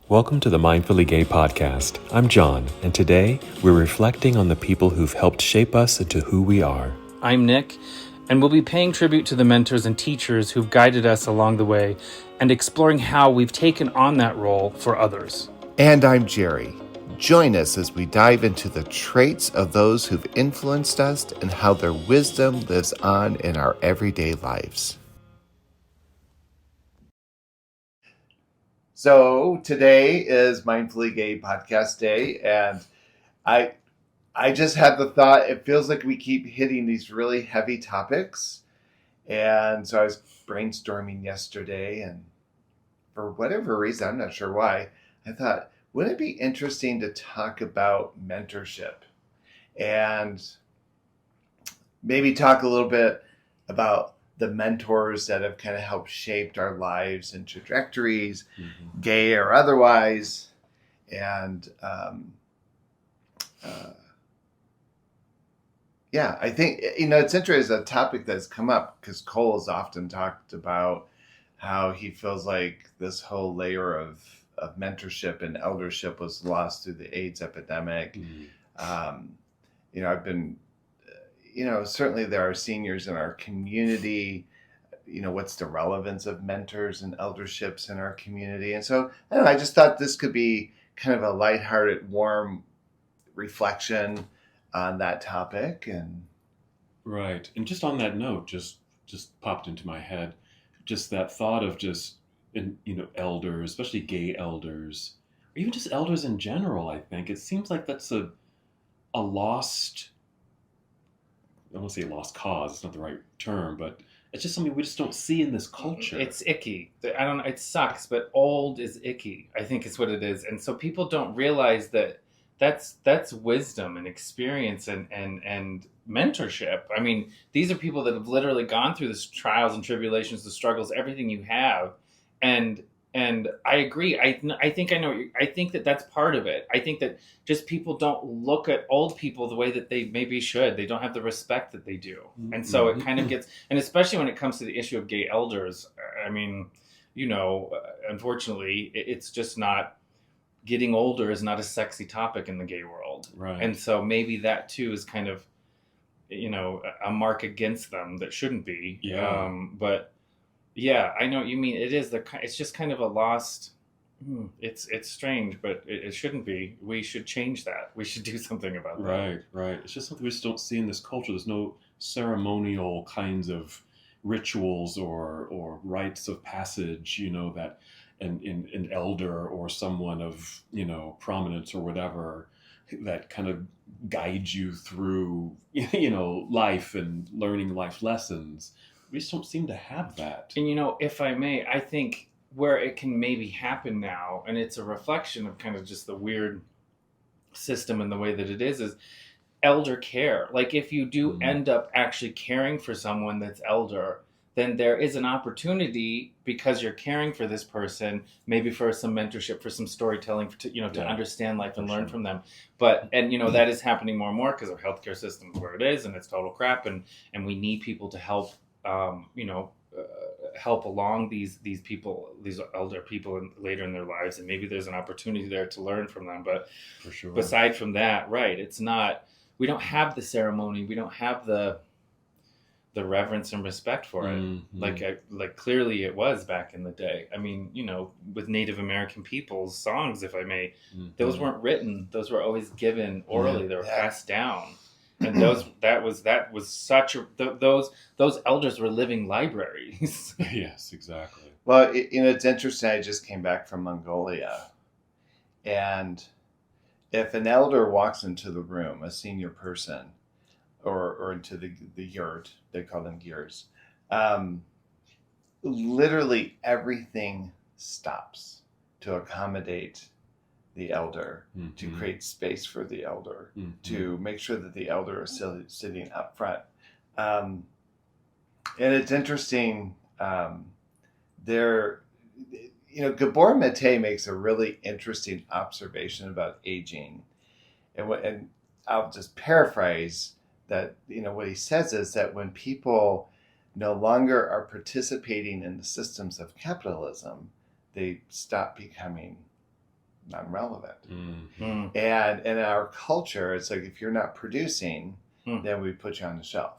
Welcome to the Mindfully Gay podcast. I'm John, and today we're reflecting on the people who've helped shape us into who we are. I'm Nick, and we'll be paying tribute to the mentors and teachers who've guided us along the way and exploring how we've taken on that role for others. And I'm Jerry. Join us as we dive into the traits of those who've influenced us and how their wisdom lives on in our everyday lives. So today is Mindfully Gay podcast day, and I just had the thought, it feels like we keep hitting these really heavy topics. And so I was brainstorming yesterday, and for whatever reason, I'm not sure why, I thought, wouldn't it be interesting to talk about mentorship and maybe talk a little bit about the mentors that have kind of helped shaped our lives and trajectories, gay or otherwise. And I think, it's interesting, a topic that's come up because Cole has often talked about how he feels like this whole layer of mentorship and eldership was lost through the AIDS epidemic. I've been, certainly there are seniors in our community. What's the relevance of mentors and elderships in our community? And so, I just thought this could be kind of a lighthearted, warm reflection on that topic. And Right. And just on that note, just popped into my head, just that thought of elders, especially gay elders, or even just elders in general. I think it seems like that's a lost, I won't say lost cause, it's not the right term, but it's just something we just don't see in this culture. It's icky. I don't know. It sucks, but old is icky, I think is what it is. And so people don't realize that that's wisdom and experience and mentorship. I mean, these are people that have literally gone through the trials and tribulations, the struggles, everything you have. And I agree. I think I know. I think that's part of it. I think that just people don't look at old people the way that they maybe should. They don't have the respect that they do. And so it kind of gets, and especially when it comes to the issue of gay elders, I mean, unfortunately, it's just not, getting older is not a sexy topic in the gay world. Right. And so maybe that too is kind of, a mark against them that shouldn't be. Yeah. But yeah, I know what you mean. It's just kind of a lost, it's strange, but it shouldn't be. We should change that. We should do something about that. Right. It's just something we just don't see in this culture. There's no ceremonial kinds of rituals or rites of passage, that an elder or someone of, prominence or whatever that kind of guides you through, life and learning life lessons. We just don't seem to have that. And, if I may, I think where it can maybe happen now, and it's a reflection of kind of just the weird system and the way that it is elder care. Like if you do end up actually caring for someone that's elder, then there is an opportunity, because you're caring for this person, maybe for some mentorship, for some storytelling, to understand life and learn from them. But, that is happening more and more because our healthcare system is where it is, and it's total crap. And we need people to help, help along these people, these elder people later in their lives. And maybe there's an opportunity there to learn from them. But for sure, beside from that, right, it's not, we don't have the ceremony. We don't have the reverence and respect for it. Like clearly it was back in the day. I mean, with Native American people's songs, if I may, those weren't written. Those were always given orally. They were passed down. And those elders were living libraries. Yes, exactly. well, it's interesting. I just came back from Mongolia, and if an elder walks into the room, a senior person, or into the yurt, they call them yurts, literally everything stops to accommodate the elder, to create space for the elder, to make sure that the elder is sitting up front. And it's interesting, Gabor Mate makes a really interesting observation about aging. And I'll just paraphrase that, what he says is that when people no longer are participating in the systems of capitalism, they stop becoming non-relevant. Mm. And in our culture, it's like if you're not producing, then we put you on the shelf.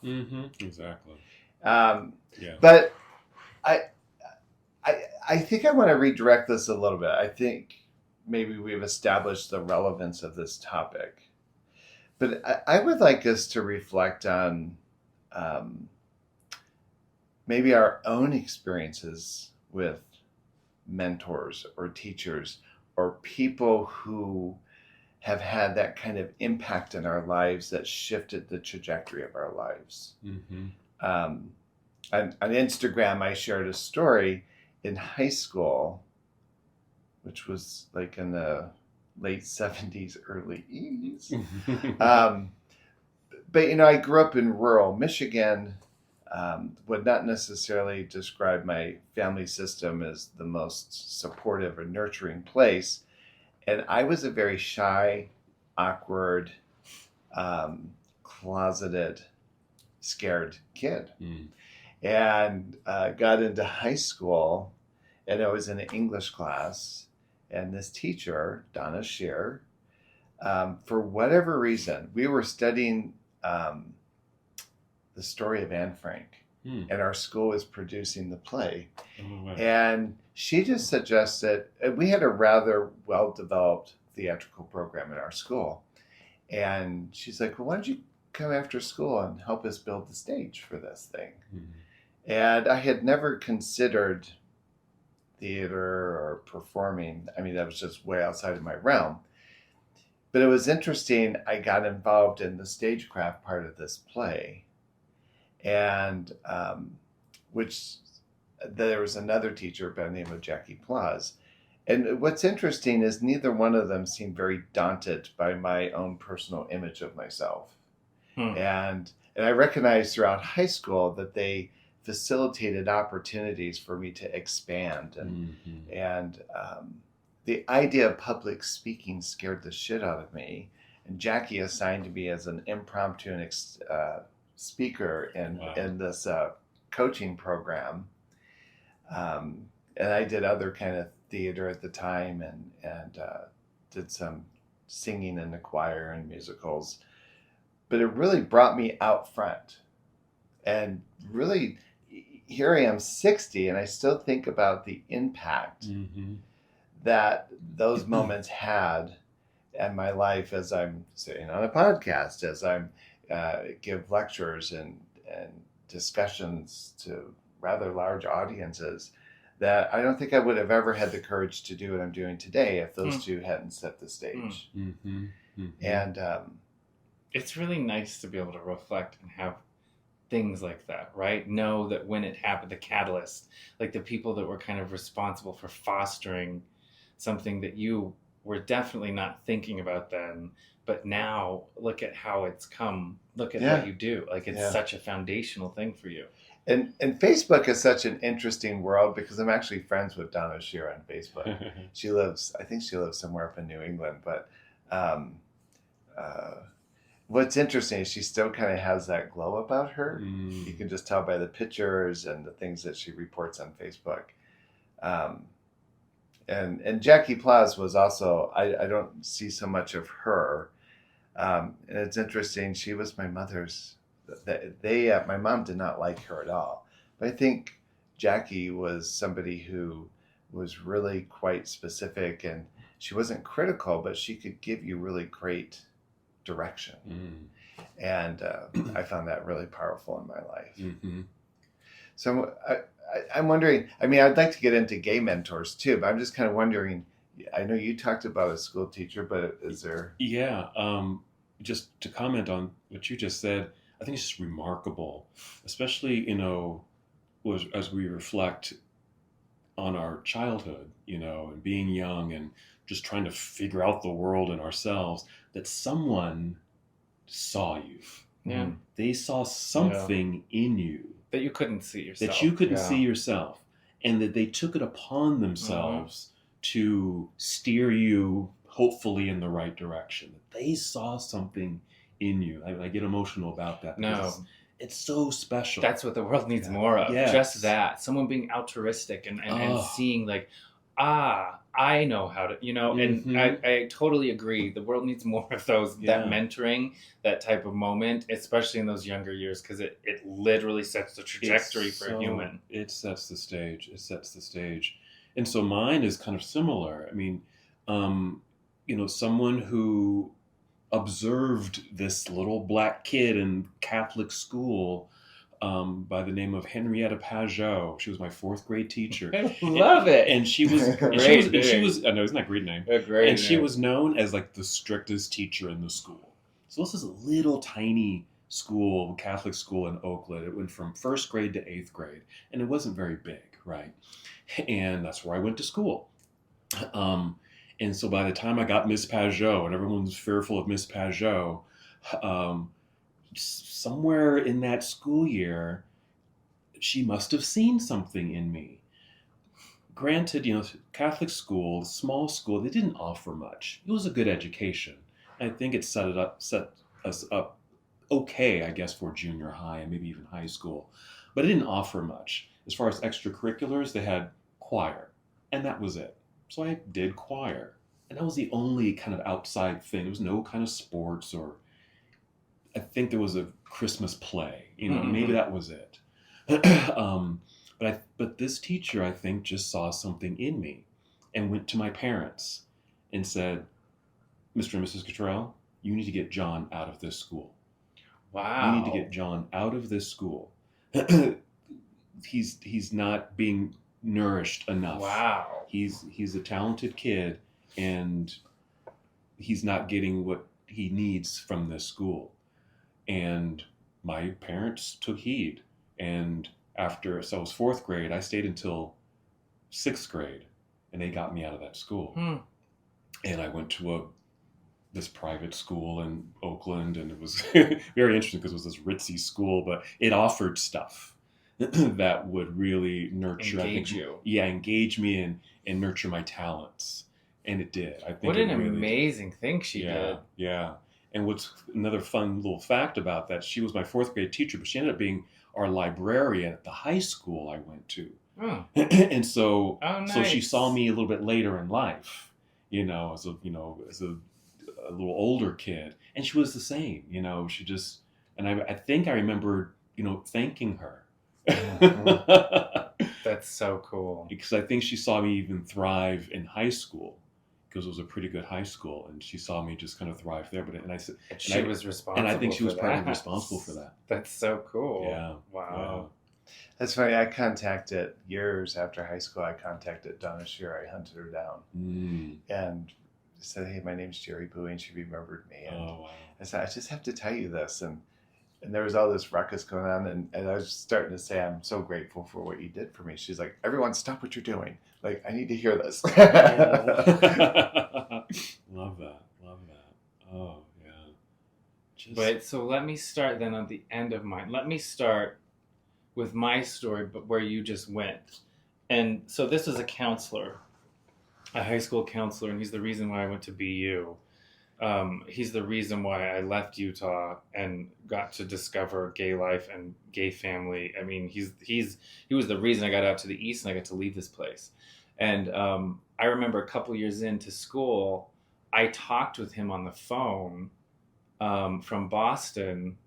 Exactly. Yeah. But I think I want to redirect this a little bit. I think maybe we've established the relevance of this topic. But I would like us to reflect on maybe our own experiences with mentors or teachers or people who have had that kind of impact in our lives that shifted the trajectory of our lives. On Instagram, I shared a story in high school, which was like in the late 70s, early 80s. But, you know, I grew up in rural Michigan, would not necessarily describe my family system as the most supportive or nurturing place. And I was a very shy, awkward, closeted, scared kid. And got into high school, and I was in an English class, and this teacher, Donna Shear, for whatever reason, we were studying the story of Anne Frank, and our school was producing the play. And she just suggested, we had a rather well-developed theatrical program in our school. And she's like, well, why don't you come after school and help us build the stage for this thing? And I had never considered theater or performing. I mean, that was just way outside of my realm. But it was interesting. I got involved in the stagecraft part of this play. And which there was another teacher by the name of Jackie Plaz. And what's interesting is neither one of them seemed very daunted by my own personal image of myself. And I recognized throughout high school that they facilitated opportunities for me to expand. And the idea of public speaking scared the shit out of me. And Jackie assigned me as an impromptu speaker in this coaching program. And I did other kind of theater at the time and did some singing in the choir and musicals. But it really brought me out front. And really, here I am 60, and I still think about the impact that those moments had in my life as I'm sitting on a podcast, as I'm give lectures and discussions to rather large audiences, that I don't think I would have ever had the courage to do what I'm doing today if those two hadn't set the stage. And it's really nice to be able to reflect and have things like that, right? Know that when it happened, the catalyst, like the people that were kind of responsible for fostering something that you were definitely not thinking about then, but now look at how it's come. Look at what you do. Like it's such a foundational thing for you. And Facebook is such an interesting world because I'm actually friends with Donna Shear on Facebook. I think she lives somewhere up in New England, but what's interesting is she still kind of has that glow about her. You can just tell by the pictures and the things that she reports on Facebook. And Jackie Plaz was also, I don't see so much of her. And it's interesting, she was my mother's, my mom did not like her at all. But I think Jackie was somebody who was really quite specific, and she wasn't critical, but she could give you really great direction. And I found that really powerful in my life. So I'm wondering, I mean, I'd like to get into gay mentors too, but I'm just kind of wondering, I know you talked about a school teacher, but is there... Just to comment on what you just said, I think it's just remarkable, especially, as we reflect on our childhood, and being young and just trying to figure out the world and ourselves, that someone saw you. Yeah. They saw something in you. That you couldn't see yourself. That you couldn't see yourself. And that they took it upon themselves to steer you, hopefully, in the right direction. They saw something in you. I get emotional about that. No. It's so special. That's what the world needs more of. Yes. Just that. Someone being altruistic and seeing like, I know how to, and I totally agree. The world needs more of those, that mentoring, that type of moment, especially in those younger years, because it literally sets the trajectory for a human. It sets the stage. It sets the stage. And so mine is kind of similar. I mean, someone who observed this little black kid in Catholic school by the name of Henrietta Pajot. She was my fourth grade teacher. I love it. And she was great. She was I know, isn't that a great name? A great and she name. was known as like the strictest teacher in the school. So this is a little tiny school, Catholic school in Oakland. It went from first grade to eighth grade, and it wasn't very big, right? And that's where I went to school. And so by the time I got Miss Pajot, and everyone was fearful of Miss Pajot, somewhere in that school year, she must have seen something in me. Granted, Catholic school, small school, they didn't offer much. It was a good education. I think it set us up okay, I guess, for junior high and maybe even high school. But it didn't offer much. As far as extracurriculars, they had choir, and that was it. So I did choir, and that was the only kind of outside thing. There was no kind of sports, or I think there was a Christmas play. Maybe that was it. But this teacher, I think, just saw something in me and went to my parents and said, Mr. and Mrs. Cottrell, you need to get John out of this school. Wow. You need to get John out of this school. He's not being nourished enough. Wow. He's a talented kid, and he's not getting what he needs from this school. And my parents took heed. And so I was fourth grade, I stayed until sixth grade, and they got me out of that school. And I went to this private school in Oakland, and it was very interesting because it was this ritzy school, but it offered stuff that would really nurture, engage me and nurture my talents. And it did. I think what an amazing thing she did. Yeah. And what's another fun little fact about that, she was my fourth grade teacher, but she ended up being our librarian at the high school I went to. And so, nice. So she saw me a little bit later in life, as a little older kid, and she was the same. She just, and I think I remember, thanking her. That's so cool. Because I think she saw me even thrive in high school, because it was a pretty good high school, and she saw me just kind of thrive there. She was responsible, and I think she was probably responsible for that. That's so cool. Yeah. Wow. Yeah. That's funny. I contacted, years after high school, I contacted Donna Shear. I hunted her down and said, "Hey, my name's Jerry Bowie," and she remembered me. And wow. I said, "I just have to tell you this." And there was all this ruckus going on, and I was starting to say, "I'm so grateful for what you did for me." She's like, "Everyone, stop what you're doing. Like, I need to hear this." Love that. Oh, yeah. Wait, so let me start then at the end of mine. Let me start with my story, but where you just went. And so this is a counselor, a high school counselor, and he's the reason why I went to BU. He's the reason why I left Utah and got to discover gay life and gay family. I mean, he was the reason I got out to the East and I got to leave this place. And I remember a couple years into school, I talked with him on the phone from Boston,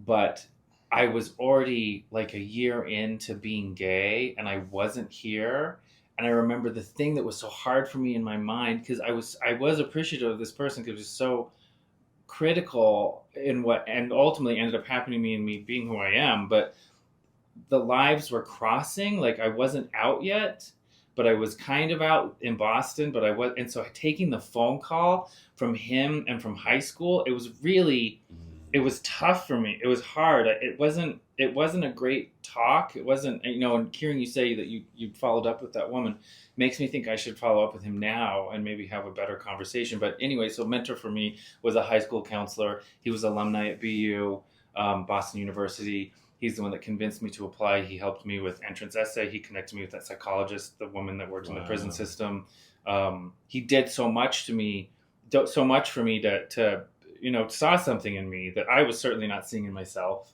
but I was already like a year into being gay and I wasn't here. And I remember the thing that was so hard for me in my mind, because I was appreciative of this person because it was so critical in what, and ultimately ended up happening to me and me being who I am. But the lives were crossing. Like, I wasn't out yet, but I was kind of out in Boston, but I was. And so taking the phone call from him and from high school, it was tough for me. It was hard. It wasn't a great talk. It wasn't, and hearing you say that you followed up with that woman makes me think I should follow up with him now and maybe have a better conversation. But anyway, so mentor for me was a high school counselor. He was alumni at BU, Boston University. He's the one that convinced me to apply. He helped me with entrance essay. He connected me with that psychologist, the woman that worked in the prison system. He did so much for me to saw something in me that I was certainly not seeing in myself.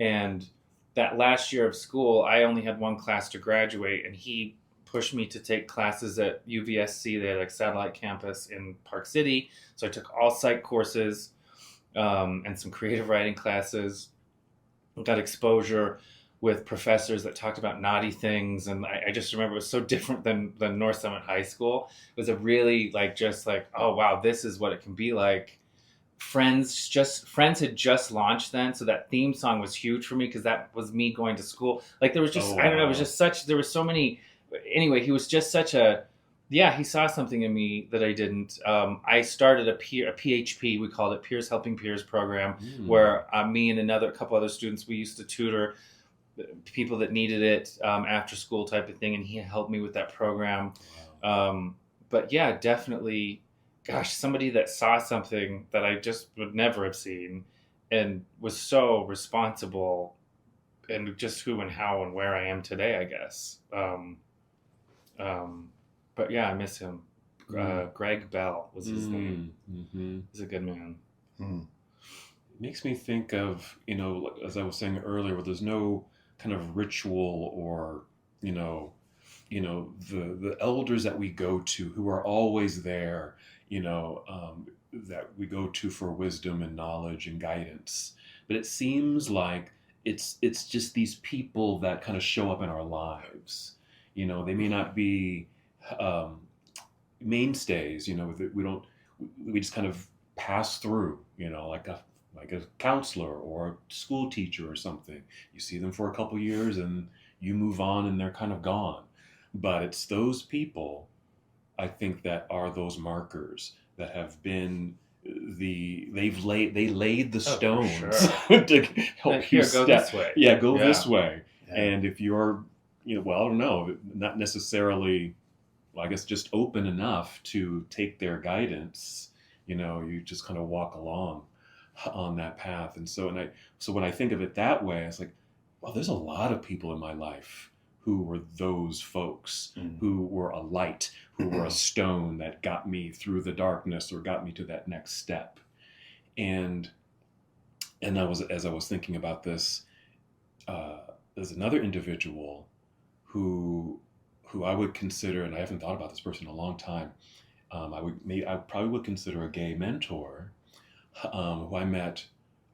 And that last year of school, I only had one class to graduate, and he pushed me to take classes at UVSC. They had a satellite campus in Park City. So I took all psych courses and some creative writing classes. Got exposure with professors that talked about naughty things. And I just remember it was so different than North Summit High School. It was a really just oh, wow, this is what it can be like. Friends had just launched then, so that theme song was huge for me because that was me going to school. There was just I don't know, it was just there were so many. Anyway, he was just such a he saw something in me that I didn't. I started a PHP, we called it Peers Helping Peers program, where me and a couple other students, we used to tutor people that needed it after school type of thing, and he helped me with that program. But yeah, definitely. Gosh, somebody that saw something that I just would never have seen and was so responsible and just who and how and where I am today, I guess. But yeah, I miss him. Greg Bell was his name. Mm-hmm. He's a good man. It makes me think of, as I was saying earlier, where there's no kind of ritual or, the elders that we go to who are always there, that we go to for wisdom and knowledge and guidance. But it seems like it's just these people that kind of show up in our lives. They may not be mainstays, we just kind of pass through, like a counselor or a school teacher or something. You see them for a couple years and you move on and they're kind of gone. But it's those people, I think, that are those markers that have been they laid the stones to help you go this way. Yeah, go this way. Yeah. And if you're, I don't know, not necessarily, I guess, just open enough to take their guidance, you just kind of walk along on that path. And so when I think of it that way, it's like, well, there's a lot of people in my life who were those folks, who were a light, who were a stone that got me through the darkness or got me to that next step. And as I was thinking about this, there's another individual who I would consider, and I haven't thought about this person in a long time, I probably would consider a gay mentor, who I met.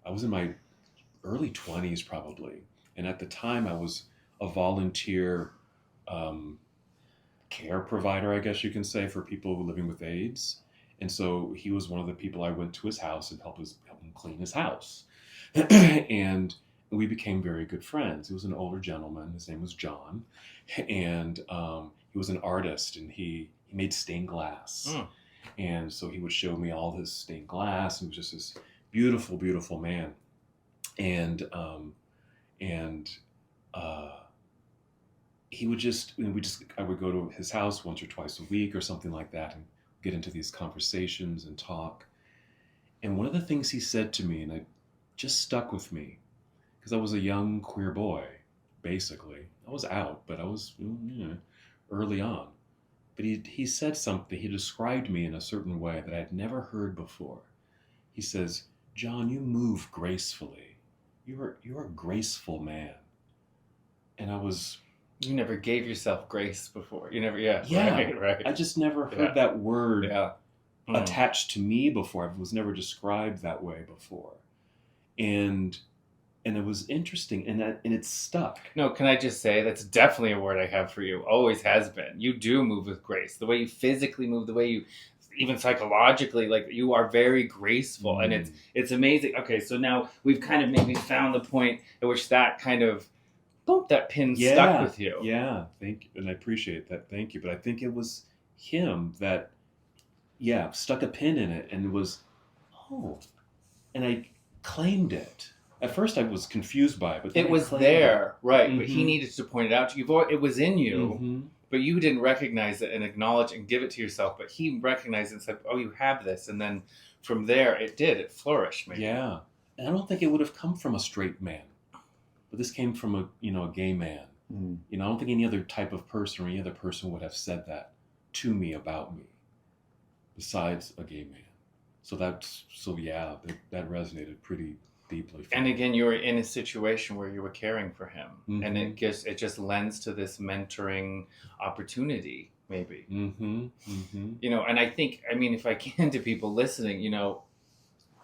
I was in my early 20s probably, and at the time I was a volunteer care provider, I guess you can say, for people living with AIDS. And so he was one of the people I went to his house and helped him clean his house. And we became very good friends. He was an older gentleman. His name was John. And he was an artist, and he made stained glass. And so he would show me all his stained glass. He was just this beautiful, beautiful man. And he would I would go to his house once or twice a week or something like that and get into these conversations and talk. And one of the things he said to me, and it just stuck with me, because I was a young queer boy, basically. I was out, but I was early on. But he said something, he described me in a certain way that I had never heard before. He says, "John, you move gracefully. You're a graceful man." And I was... You never gave yourself grace before. You never, right. I just never heard that word attached to me before. It was never described that way before. And it was interesting, and it stuck. No, can I just say, that's definitely a word I have for you. Always has been. You do move with grace. The way you physically move, the way you, even psychologically, you are very graceful, and it's amazing. Okay, so now we've kind of maybe found the point at which that kind of, that pin stuck with you. Yeah, thank you, and I appreciate that. Thank you. But I think it was him that, stuck a pin in it, and was, and I claimed it. At first, I was confused by it, but it was there, right? Mm-hmm. But he needed to point it out to you. It was in you, but you didn't recognize it and acknowledge and give it to yourself. But he recognized it and said, "Oh, you have this," and then from there, it flourished. Maybe. Yeah, and I don't think it would have come from a straight man. But this came from a gay man. I don't think any other type of person or any other person would have said that to me about me, besides a gay man. So that resonated pretty deeply felt. And again, you were in a situation where you were caring for him, and Mhm. it just lends to this mentoring opportunity, maybe. And I think, I mean, if I can, to people listening,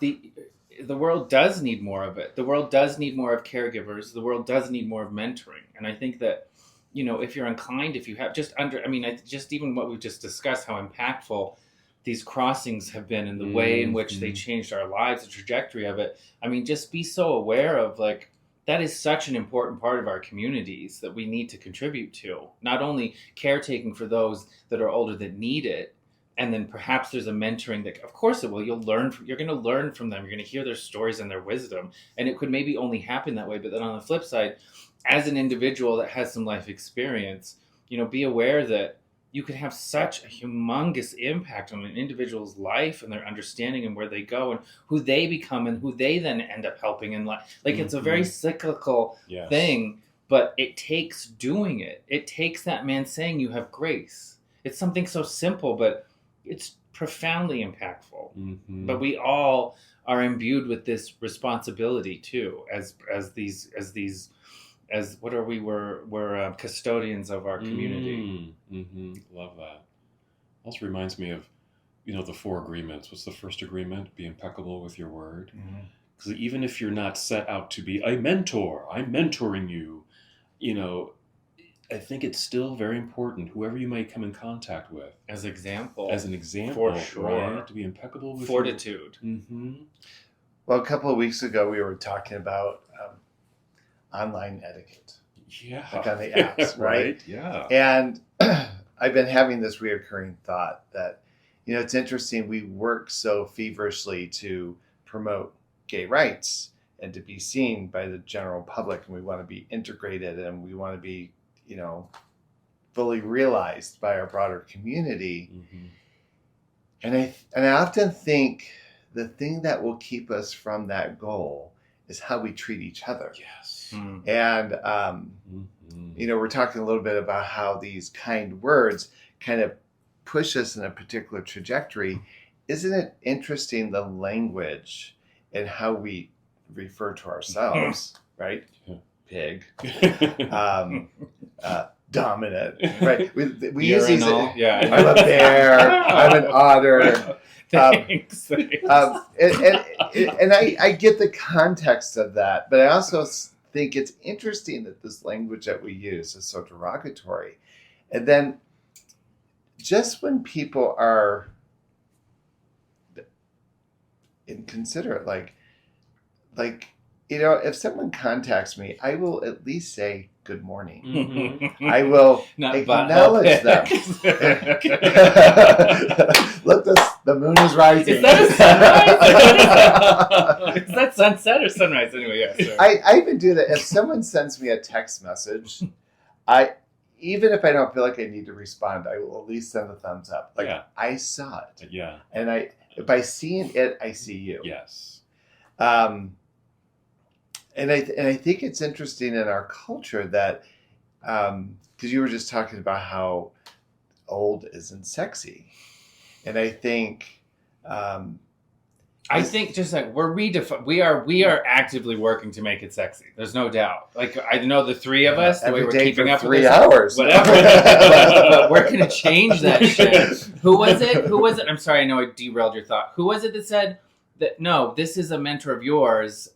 the world does need more of it. The world does need more of caregivers. The world does need more of mentoring. And I think that, if you're inclined, if you have just even what we've just discussed, how impactful these crossings have been in the way in which they changed our lives, the trajectory of it. I mean, just be so aware of like, that is such an important part of our communities that we need to contribute to. Not only caretaking for those that are older that need it, and then perhaps there's a mentoring that, of course it will. You're going to learn from them. You're going to hear their stories and their wisdom, and it could maybe only happen that way. But then on the flip side, as an individual that has some life experience, be aware that you could have such a humongous impact on an individual's life and their understanding and where they go and who they become and who they then end up helping in life. Like it's a very cyclical thing, but it takes doing it. It takes that man saying you have grace. It's something so simple, but it's profoundly impactful. But we all are imbued with this responsibility too, as what are we? We're custodians of our community. Love that. Also reminds me of, the 4 agreements. What's the first agreement? Be impeccable with your word. Because even if you're not set out to be a mentor, I'm mentoring you, I think it's still very important, whoever you might come in contact with. As an example, For sure. Right? To be impeccable with fortitude. Well, a couple of weeks ago, we were talking about online etiquette. Yeah. Like on the apps, right? Yeah. And I've been having this reoccurring thought that, it's interesting. We work so feverishly to promote gay rights and to be seen by the general public. And we want to be integrated and we want to be, fully realized by our broader community. And I often think the thing that will keep us from that goal is how we treat each other. Yes. And, we're talking a little bit about how these kind words kind of push us in a particular trajectory. Isn't it interesting, the language and how we refer to ourselves, right? Pig. Dominant, right? We use these. Yeah. I'm a bear. I'm an otter. Thanks. And I get the context of that, but I also think it's interesting that this language that we use is so derogatory. And then just when people are inconsiderate, like, if someone contacts me, I will at least say good morning. I will acknowledge them. Look, the moon is rising. Is that a sunrise? Is that sunset or sunrise? Anyway, yeah. I even do that. If someone sends me a text message, even if I don't feel like I need to respond, I will at least send a thumbs up. Like, I saw it. Yeah. And by seeing it, I see you. Yes. And I think it's interesting in our culture that, because you were just talking about how old isn't sexy, and I think, just like we are actively working to make it sexy. There's no doubt. Like I know the 3 of us, the way we're keeping up with 3 hours, whatever. but we're gonna change that shit. Who was it? I'm sorry, I know I derailed your thought. Who was it that said that? No, this is a mentor of yours.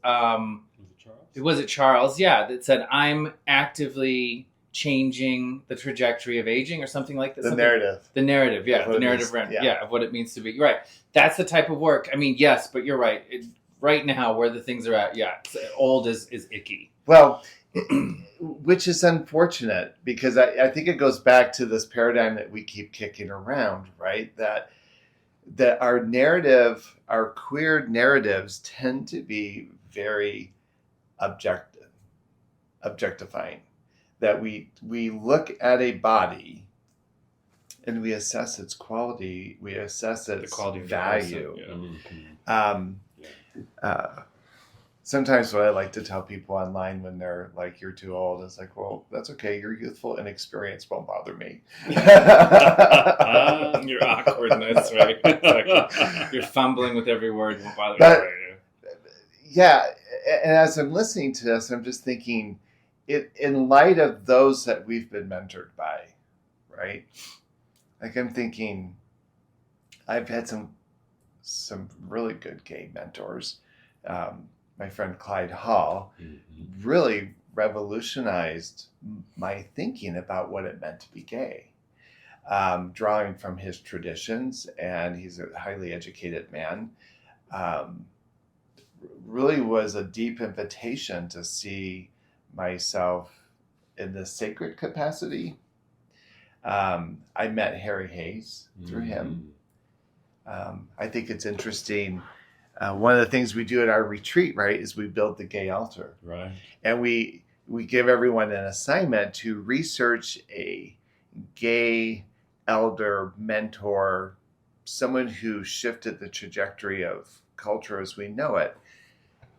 Was it Charles? Yeah, that said, I'm actively changing the trajectory of aging or something like that. The narrative, yeah. The narrative, of what it means to be. You're right. That's the type of work. I mean, yes, but you're right. Right now, where the things are at, old is icky. Well, which is unfortunate because I think it goes back to this paradigm that we keep kicking around, right? That our narrative, our queer narratives tend to be very objectifying, that we look at a body and we assess its quality, we assess its value. Sometimes what I like to tell people online when they're like, you're too old, is like, well, that's okay, your youthful inexperience won't bother me. Your awkwardness, right? Your fumbling with every word won't bother me. yeah, and as I'm listening to this, I'm just thinking, in light of those that we've been mentored by, right? Like I'm thinking, I've had some really good gay mentors. My friend Clyde Hall really revolutionized my thinking about what it meant to be gay, drawing from his traditions, and he's a highly educated man. Um, really was a deep invitation to see myself in the sacred capacity. I met Harry Hayes through him. I think it's interesting. One of the things we do at our retreat, right, is we build the gay altar. Right. And we give everyone an assignment to research a gay elder, mentor, someone who shifted the trajectory of culture as we know it.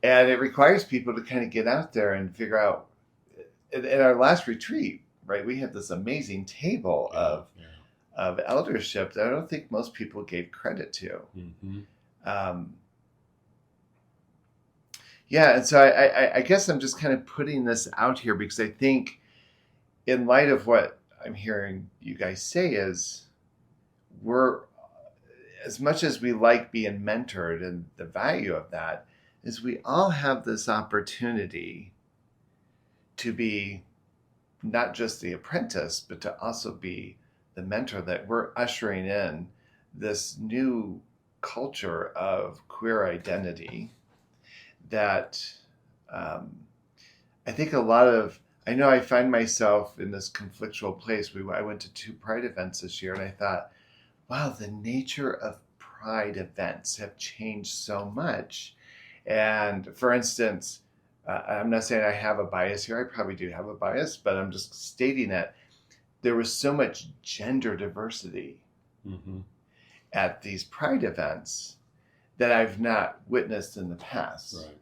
And it requires people to kind of get out there and figure out. At our last retreat, right, we had this amazing table of eldership that I don't think most people gave credit to. Yeah, and so I guess I'm just kind of putting this out here because I think in light of what I'm hearing you guys say is we're, as much as we like being mentored and the value of that, is we all have this opportunity to be not just the apprentice, but to also be the mentor, that we're ushering in this new culture of queer identity that I think I know I find myself in this conflictual place. I went to 2 Pride events this year and I thought, wow, the nature of Pride events have changed so much. And for instance, I'm not saying I have a bias here. I probably do have a bias, but I'm just stating that there was so much gender diversity at these Pride events that I've not witnessed in the past. Right.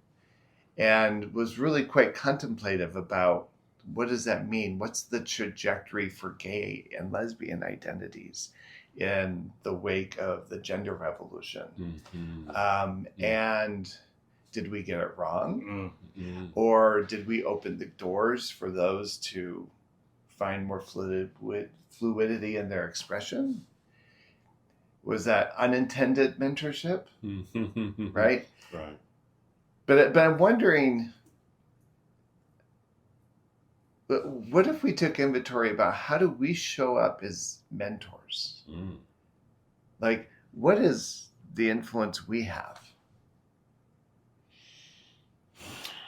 And was really quite contemplative about what does that mean? What's the trajectory for gay and lesbian identities in the wake of the gender revolution? And did we get it wrong? Or did we open the doors for those to find more fluidity in their expression? Was that unintended mentorship? Right? Right. But I'm wondering, what if we took inventory about how do we show up as mentors? Like, what is the influence we have?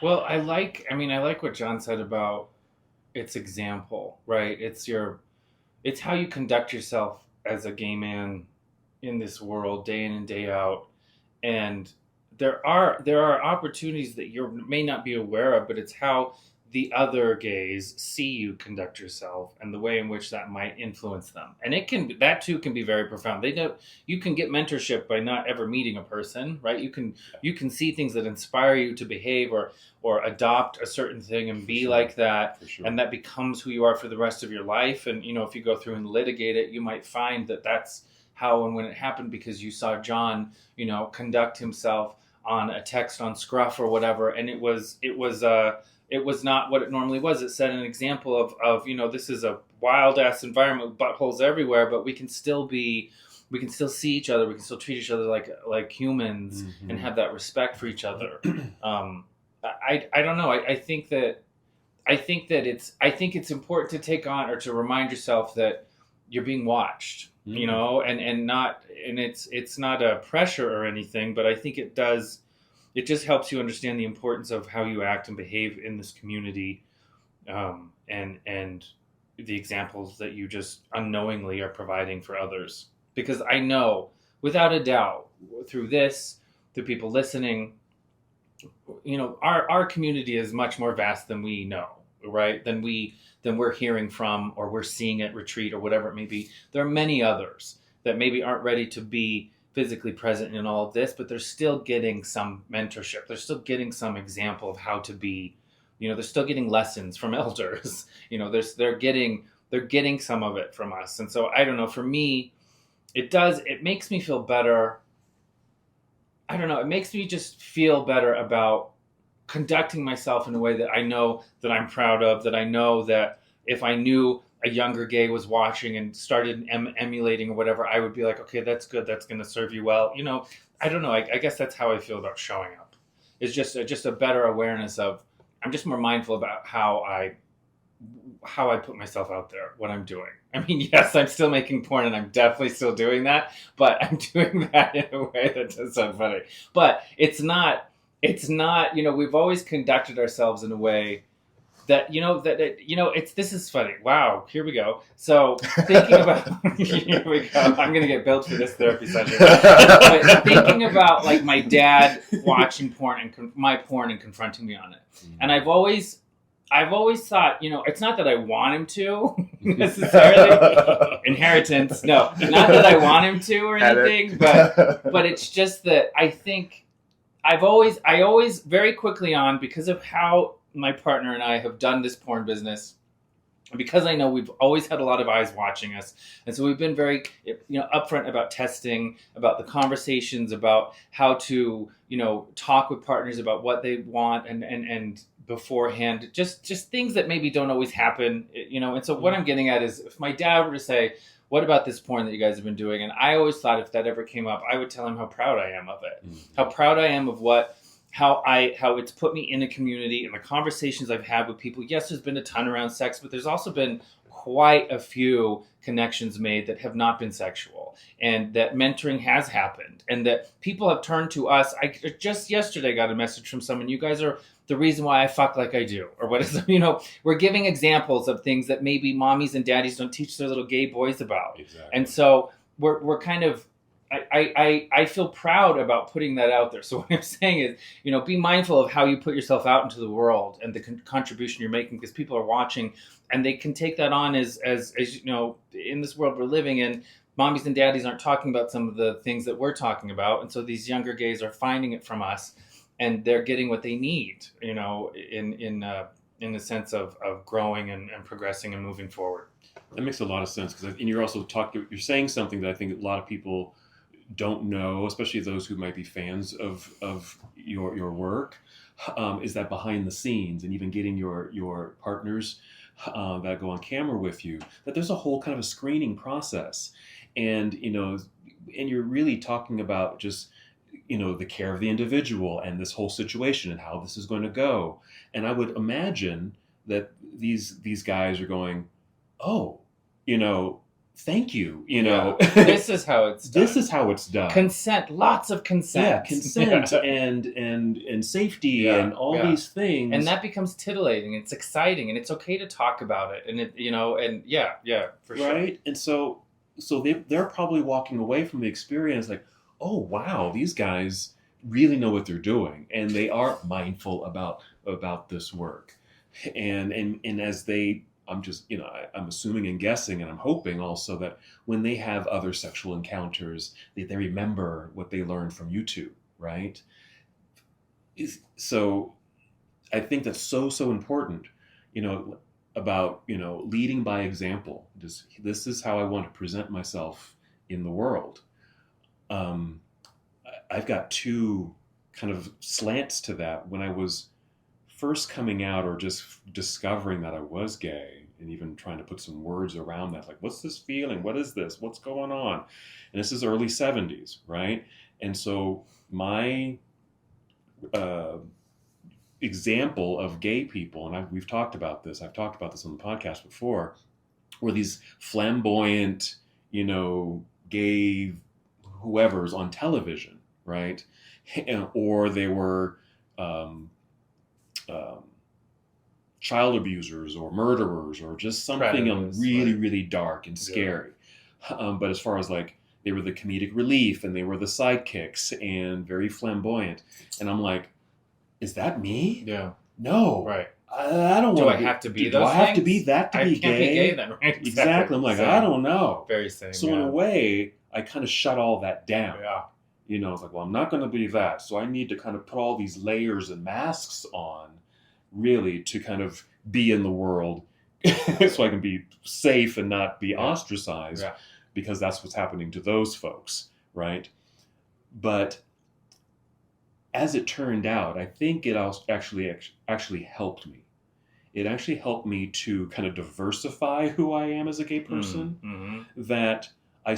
Well, I like what John said about its example, right? It's how you conduct yourself as a gay man in this world day in and day out. And there are opportunities that you may not be aware of, but it's how the other gays see you conduct yourself and the way in which that might influence them. And that too can be very profound. You can get mentorship by not ever meeting a person, right? You can see things that inspire you to behave or adopt a certain thing and be like that. And that becomes who you are for the rest of your life. And, if you go through and litigate it, you might find that that's how and when it happened because you saw John, conduct himself on a text on Scruff or whatever. And it was not what it normally was. It set an example of this is a wild ass environment with buttholes everywhere, but we can still see each other. We can still treat each other like humans and have that respect for each other. I don't know. I think it's important to take on or to remind yourself that you're being watched, and it's not a pressure or anything, but I think it just helps you understand the importance of how you act and behave in this community, and the examples that you just unknowingly are providing for others. Because I know, without a doubt, through people listening, our community is much more vast than we know, right? Than we're hearing from or we're seeing at retreat or whatever it may be. There are many others that maybe aren't ready to be physically present in all of this, but they're still getting some mentorship. They're still getting some example of how to be, they're still getting lessons from elders. They're getting some of it from us. And so I don't know, for me, it makes me feel better I don't know, it makes me just feel better about conducting myself in a way that I know that I'm proud of, that I know that if I knew a younger gay was watching and started emulating or whatever, I would be like, okay, that's good. That's going to serve you well. You know, I don't know. I guess that's how I feel about showing up. It's just a better awareness of, I'm just more mindful about how I put myself out there, what I'm doing. I mean, yes, I'm still making porn and I'm definitely still doing that, but I'm doing that in a way that does sound funny. But it's not, you know, we've always conducted ourselves in a way that, you know, this is funny. Wow, here we go. So thinking about, here we go. I'm going to get billed for this therapy session. But thinking about like my dad watching porn and my porn and confronting me on it. And I've always thought, you know, it's not that I want him to necessarily. Inheritance. No, not that I want him to or anything, but it's just that I think I always very quickly on, because of how my partner and I have done this porn business, because I know we've always had a lot of eyes watching us. And so we've been very, you know, upfront about testing, about the conversations, about how to, you know, talk with partners about what they want and beforehand, just things that maybe don't always happen, you know. And so what I'm getting at is, if my dad were to say, what about this porn that you guys have been doing? And I always thought if that ever came up, I would tell him how proud I am of it, how proud I am of how it's put me in a community and the conversations I've had with people. Yes, there's been a ton around sex, but there's also been quite a few connections made that have not been sexual, and that mentoring has happened, and that people have turned to us. I just yesterday got a message from someone, you guys are the reason why I fuck like I do, or what is, you know, we're giving examples of things that maybe mommies and daddies don't teach their little gay boys about. Exactly. And so we're kind of, I feel proud about putting that out there. So what I'm saying is, you know, be mindful of how you put yourself out into the world and the contribution you're making, because people are watching and they can take that on as you know, in this world we're living in, mommies and daddies aren't talking about some of the things that we're talking about. And so these younger gays are finding it from us, and they're getting what they need, you know, in the sense of growing and progressing and moving forward. That makes a lot of sense, because you're saying something that I think a lot of people don't know, especially those who might be fans of your work, is that behind the scenes, and even getting your partners that go on camera with you, that there's a whole kind of a screening process, and you know, and you're really talking about just, you know, the care of the individual and this whole situation and how this is going to go. And I would imagine that these guys are going, oh, you know, thank you, you know. Yeah. This is how it's done. This is how it's done. Consent, lots of consent. Yeah, consent and safety and all these things. And that becomes titillating. It's exciting, and it's okay to talk about it. And it, you know, and for sure. Right? And so they're probably walking away from the experience like, oh wow, these guys really know what they're doing, and they are mindful about this work. And as they, I'm just, you know, I'm assuming and guessing, and I'm hoping also that when they have other sexual encounters, they remember what they learned from YouTube, right? So I think that's so important, you know, about, you know, leading by example. This is how I want to present myself in the world. I've got two kind of slants to that. When I was first coming out, or just discovering that I was gay, and even trying to put some words around that, like, what's this feeling? What is this? What's going on? And this is early 70s, right? And so my example of gay people, and we've talked about this, I've talked about this on the podcast before, were these flamboyant, you know, gay whoever's on television, right? Or they were child abusers or murderers, or just something really dark and scary. But as far as like, they were the comedic relief, and they were the sidekicks, and very flamboyant. And I'm like, is that me? Yeah. No. Right. I don't want to. Do I have to be those Do I have things? to be that to I be can't gay? be gay then, right? Exactly. I'm like, same. I don't know. Very same. So in a way, I kind of shut all that down. Yeah. You know, it's like, well, I'm not going to be that. So I need to kind of put all these layers and masks on, really, to kind of be in the world so I can be safe and not be ostracized, because that's what's happening to those folks, right? But as it turned out, I think it actually helped me. It actually helped me to kind of diversify who I am as a gay person. Mm-hmm. That I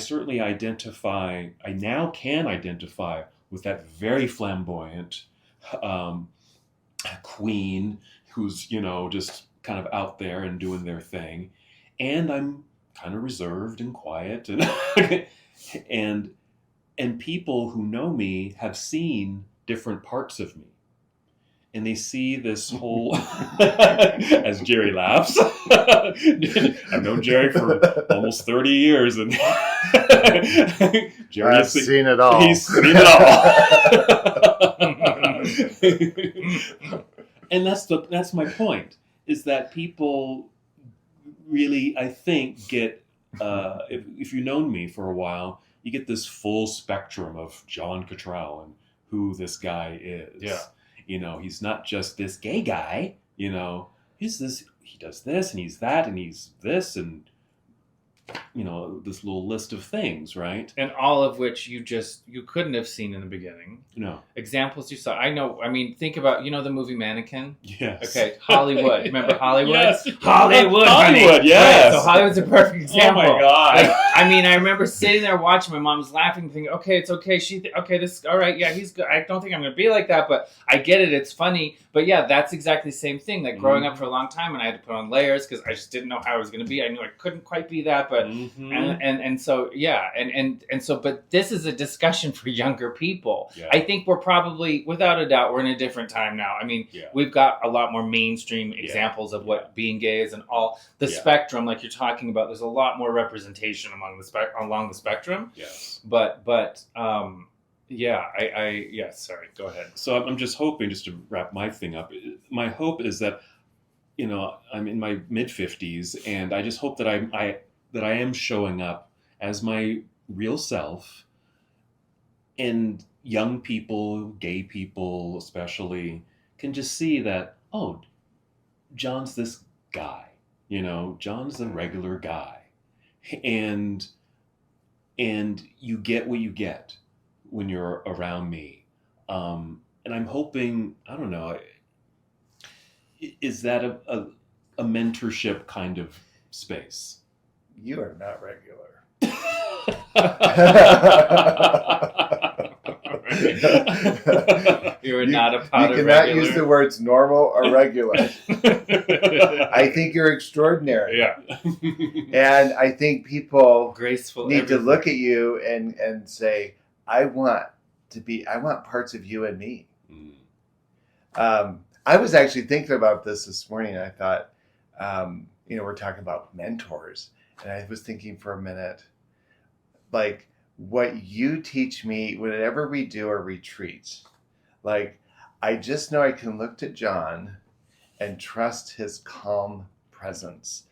now can identify with that very flamboyant um, queen who's, just kind of out there and doing their thing. And I'm kind of reserved and quiet and and and people who know me have seen different parts of me. And they see this whole, as Jerry laughs. I've known Jerry for almost 30 years, and Jerry I've seen it all. He's seen it all. And that's my point, is that people really, I think, get, if you've known me for a while, you get this full spectrum of John Cottrell and who this guy is. Yeah. He's not just this gay guy, he's this, he does this and he's that and he's this and, this little list of things, right? And all of which you couldn't have seen in the beginning. No. Examples you saw. Think about, the movie Mannequin? Yes. Okay, Hollywood. Remember Hollywood? Yes. Hollywood, honey. Yes. Right, so Hollywood's a perfect example. Oh my God. I remember sitting there watching, my mom's laughing, thinking, okay, it's okay. This, all right, yeah, he's good. I don't think I'm going to be like that, but I get it. It's funny. But yeah, that's exactly the same thing. Like growing up for a long time, and I had to put on layers because I just didn't know how I was going to be. I knew I couldn't quite be that, but and so yeah, and so, but this is a discussion for younger people. Yeah. I think we're probably, without a doubt, we're in a different time now. I mean, we've got a lot more mainstream examples of what being gay is, and all the spectrum, like you're talking about. There's a lot more representation along the spectrum. Yes. But sorry, go ahead. So I'm just hoping, just to wrap my thing up, my hope is that, I'm in my mid-50s, and I just hope that I am showing up as my real self, and young people, gay people especially, can just see that, oh, John's this guy, John's the regular guy. And you get what you get when you're around me. And I'm hoping, I don't know, is that a mentorship kind of space? You are not regular. You are not a part of regular. You cannot use the words normal or regular. I think you're extraordinary. Yeah. And I think people graceful need to look at you and say, I want parts of you and me. I was actually thinking about this morning. I thought, we're talking about mentors. And I was thinking for a minute, like, what you teach me whenever we do a retreat, like, I just know I can look to John and trust his calm presence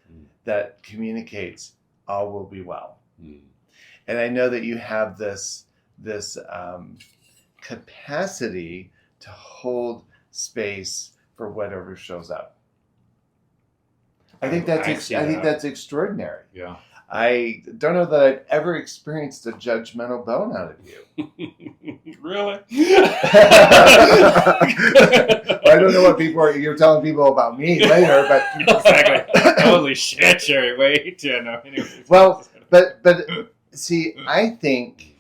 that communicates all will be well. And I know that you have this capacity to hold space for whatever shows up. I think that's extraordinary. Yeah. I don't know that I've ever experienced a judgmental bone out of you. Really? I don't know what you're telling people about me later, but exactly. Holy shit, Jerry! Wait, no. Anyways. Well, but see, I think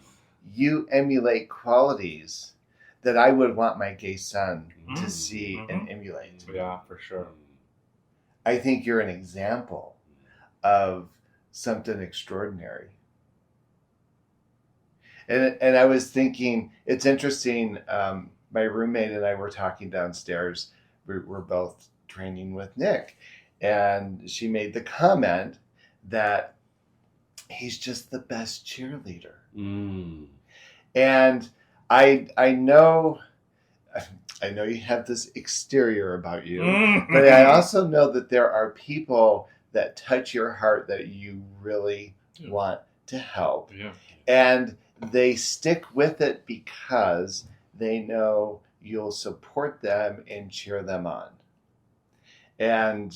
you emulate qualities that I would want my gay son to see and emulate. Yeah, for sure. I think you're an example of something extraordinary. And I was thinking, it's interesting, my roommate and I were talking downstairs. We're both training with Nick. And she made the comment that he's just the best cheerleader. And I know you have this exterior about you, but I also know that there are people that touch your heart that you really want to help. Yeah. And they stick with it because they know you'll support them and cheer them on. And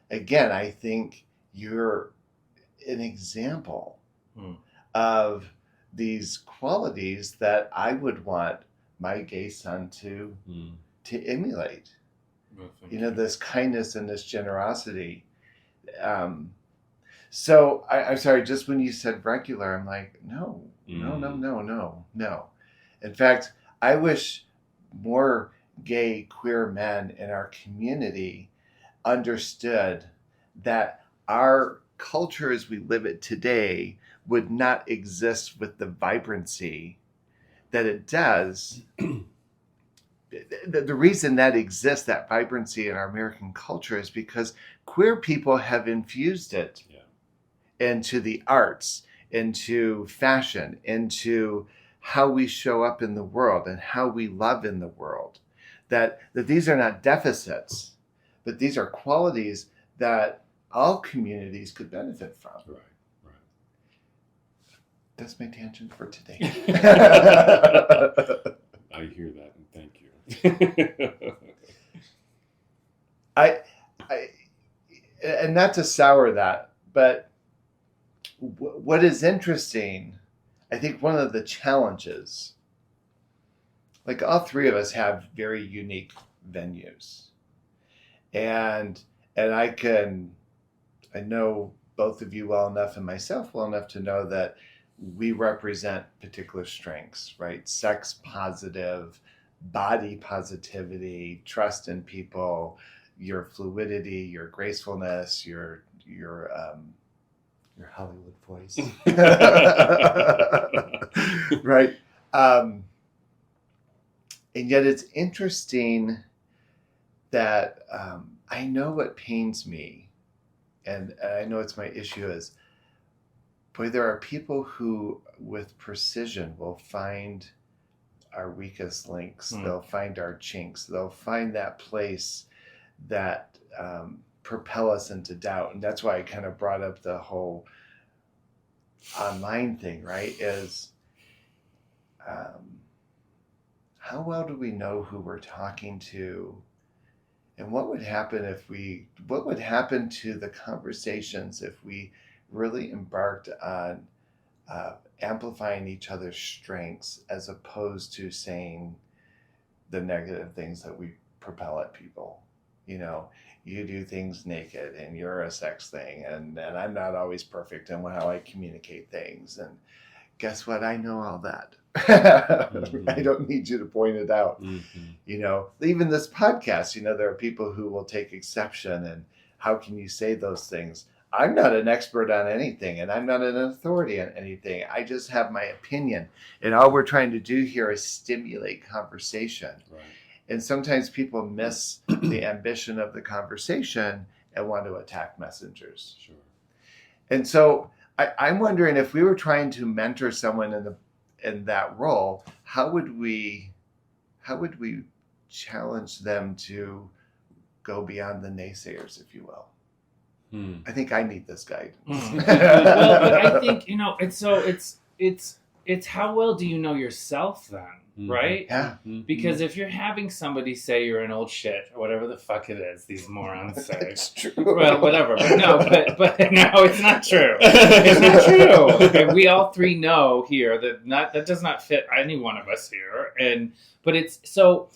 again, I think you're an example of these qualities that I would want my gay son to Mm. emulate. Well, thank You know, this kindness and this generosity. So I'm sorry, just when you said regular, I'm like, no. In fact, I wish more gay, queer men in our community understood that our culture as we live it today would not exist with the vibrancy that it does. The reason that exists, that vibrancy in our American culture, is because queer people have infused it into the arts, into fashion, into how we show up in the world and how we love in the world. That these are not deficits, but these are qualities that all communities could benefit from. Right. That's my tangent for today. I hear that, and thank you. I, and not to sour that, but what is interesting, I think one of the challenges, like all three of us have very unique venues, and I know both of you well enough and myself well enough to know that we represent particular strengths, right? Sex positive, body positivity, trust in people, your fluidity, your gracefulness, your Hollywood voice, right? And yet it's interesting that I know what pains me, and I know it's my issue is, boy, there are people who with precision will find our weakest links. They'll find our chinks. They'll find that place that propel us into doubt. And that's why I kind of brought up the whole online thing, right? Is how well do we know who we're talking to? And what would happen to the conversations if we really embarked on amplifying each other's strengths as opposed to saying the negative things that we propel at people? You know, you do things naked and you're a sex thing, and I'm not always perfect in how I communicate things. And guess what? I know all that. Mm-hmm. I don't need you to point it out. Mm-hmm. You know, even this podcast, you know, there are people who will take exception and how can you say those things? I'm not an expert on anything, and I'm not an authority on anything. I just have my opinion. And all we're trying to do here is stimulate conversation. Right. And sometimes people miss the ambition of the conversation and want to attack messengers. Sure. And so I'm wondering if we were trying to mentor someone in that role, how would we challenge them to go beyond the naysayers, if you will? I think I need this guidance. Well, but I think, you know, it's how well do you know yourself then, right? Yeah. Because if you're having somebody say you're an old shit or whatever the fuck it is, these morons say. It's true. Well, whatever. But no, it's not true. It's not true. Okay, we all three know here that does not fit any one of us here. But it's so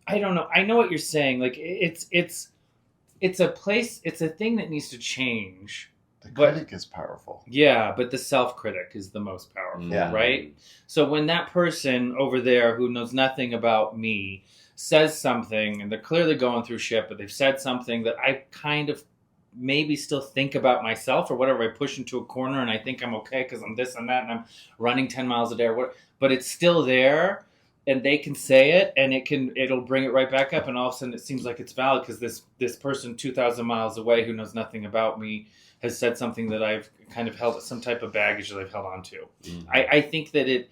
I don't know. I know what you're saying. Like it's a place, it's a thing that needs to change. The critic is powerful. Yeah, but the self-critic is the most powerful, right? So when that person over there who knows nothing about me says something, and they're clearly going through shit, but they've said something that I kind of maybe still think about myself or whatever, I push into a corner and I think I'm okay because I'm this and that and I'm running 10 miles a day or what, but it's still there. And they can say it, and it'll bring it right back up, and all of a sudden it seems like it's valid because this person 2,000 miles away who knows nothing about me has said something that I've kind of held, some type of baggage that I've held on to. Mm-hmm. I think that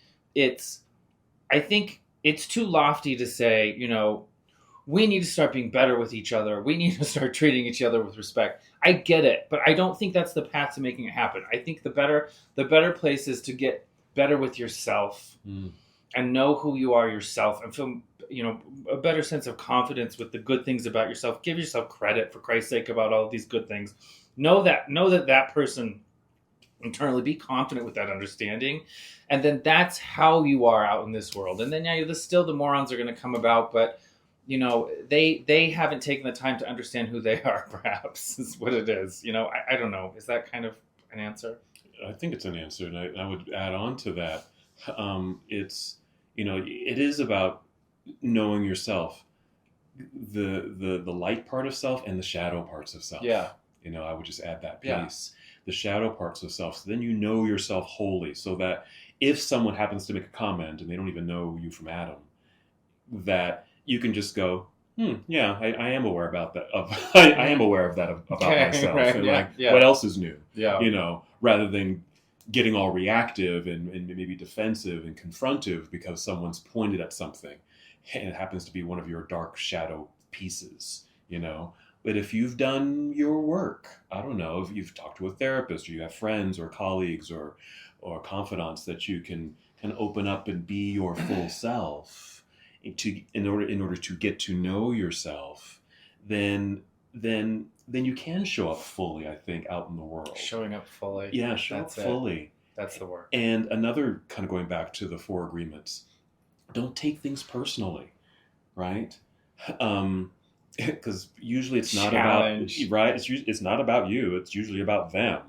I think it's too lofty to say, you know, we need to start being better with each other. We need to start treating each other with respect. I get it, but I don't think that's the path to making it happen. I think the better place is to get better with yourself. And know who you are yourself and feel, you know, a better sense of confidence with the good things about yourself. Give yourself credit, for Christ's sake, about all of these good things. Know that person internally, be confident with that understanding, and then that's how you are out in this world. And then still the morons are going to come about, but they haven't taken the time to understand who they are. Perhaps is what it is. I don't know. Is that kind of an answer? I think it's an answer, and I would add on to that. It's it is about knowing yourself, the light part of self and the shadow parts of self. Yeah. I would just add that piece, the shadow parts of self. So then you know yourself wholly, so that if someone happens to make a comment and they don't even know you from Adam, that you can just go, yeah, I am aware about that. I am aware of that about myself. Right, and what else is new? Yeah. Rather than getting all reactive and maybe defensive and confrontive because someone's pointed at something and it happens to be one of your dark shadow pieces. But if you've done your work, I don't know, if you've talked to a therapist or you have friends or colleagues or confidants that you can open up and be your full self in order to get to know yourself, then you can show up fully, I think, out in the world. Showing up fully. Yeah, show up fully. That's the word. And another, kind of going back to the 4 agreements, don't take things personally, right? Because usually it's not about, right? It's not about you. It's usually about them.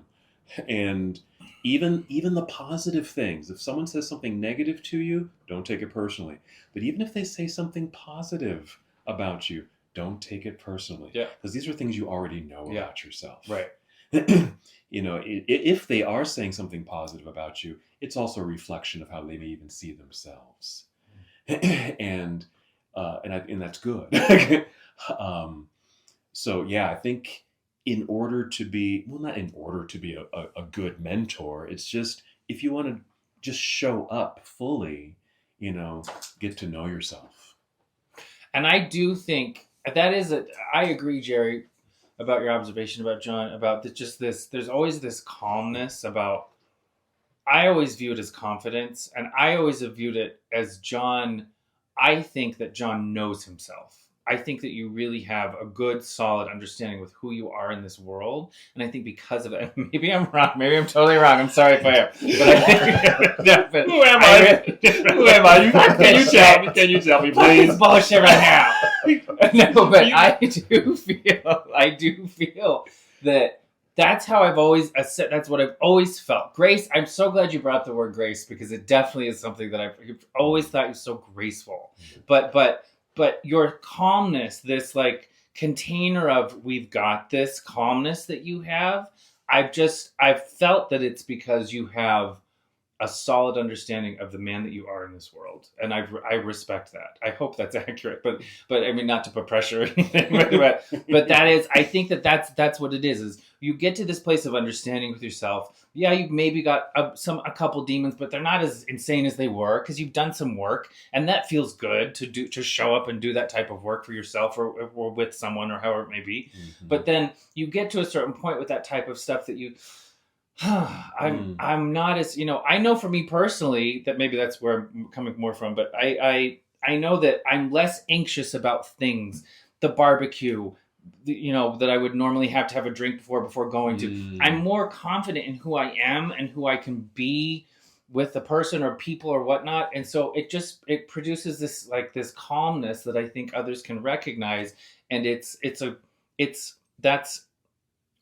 And even the positive things, if someone says something negative to you, don't take it personally. But even if they say something positive about you, don't take it personally. Yeah. Because these are things you already know about yourself. Right. If they are saying something positive about you, it's also a reflection of how they may even see themselves. And that's good. So yeah, I think in order to be, well, not in order to be a good mentor, it's just, if you want to just show up fully, get to know yourself. And I do think that I agree, Jerry, about your observation about John, about there's always this calmness about, I always view it as confidence, and I always have viewed it as John. I think that John knows himself. I think that you really have a good, solid understanding with who you are in this world. And I think because of it, maybe I'm wrong. Maybe I'm totally wrong. I'm sorry if I am. But Who am I? Who am I? Can you tell me, please? This bullshit right now. No, but I do feel that that's how that's what I've always felt. Grace, I'm so glad you brought the word grace, because it definitely is something that I've always thought you're so graceful. But your calmness, this like container of we've got this calmness that you have, I've felt that it's because you have a solid understanding of the man that you are in this world. And I respect that. I hope that's accurate, but I mean, not to put pressure or anything, but that is, I think that's what it is you get to this place of understanding with yourself. Yeah, you've maybe got a couple demons, but they're not as insane as they were, because you've done some work, and that feels good to show up and do that type of work for yourself or with someone or however it may be. Mm-hmm. But then you get to a certain point with that type of stuff that I'm not as, I know for me personally that maybe that's where I'm coming more from, but I know that I'm less anxious about things, the barbecue, that I would normally have to have a drink before going to. I'm more confident in who I am and who I can be with the person or people or whatnot. And so it produces this calmness that I think others can recognize. And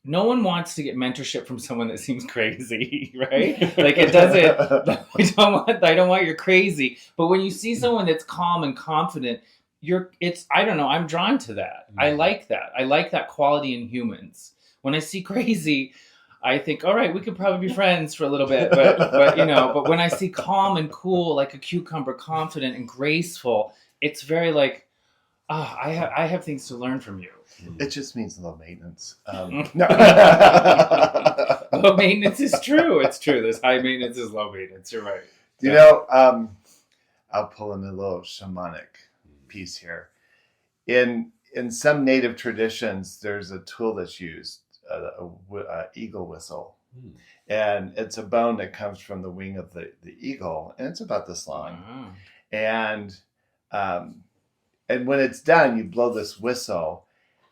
no one wants to get mentorship from someone that seems crazy, right? Like it doesn't, I don't want you're crazy. But when you see someone that's calm and confident, I don't know, I'm drawn to that. Mm-hmm. I like that. I like that quality in humans. When I see crazy, I think, all right, we could probably be friends for a little bit. But when I see calm and cool, like a cucumber, confident and graceful, it's very like, I have things to learn from you. It just means low maintenance. No. Low maintenance is true. It's true. This high maintenance is low maintenance. You're right. I'll pull in a little shamanic piece here. In some native traditions, there's a tool that's used, a eagle whistle. And it's a bone that comes from the wing of the eagle, and it's about this long. And when it's done, you blow this whistle,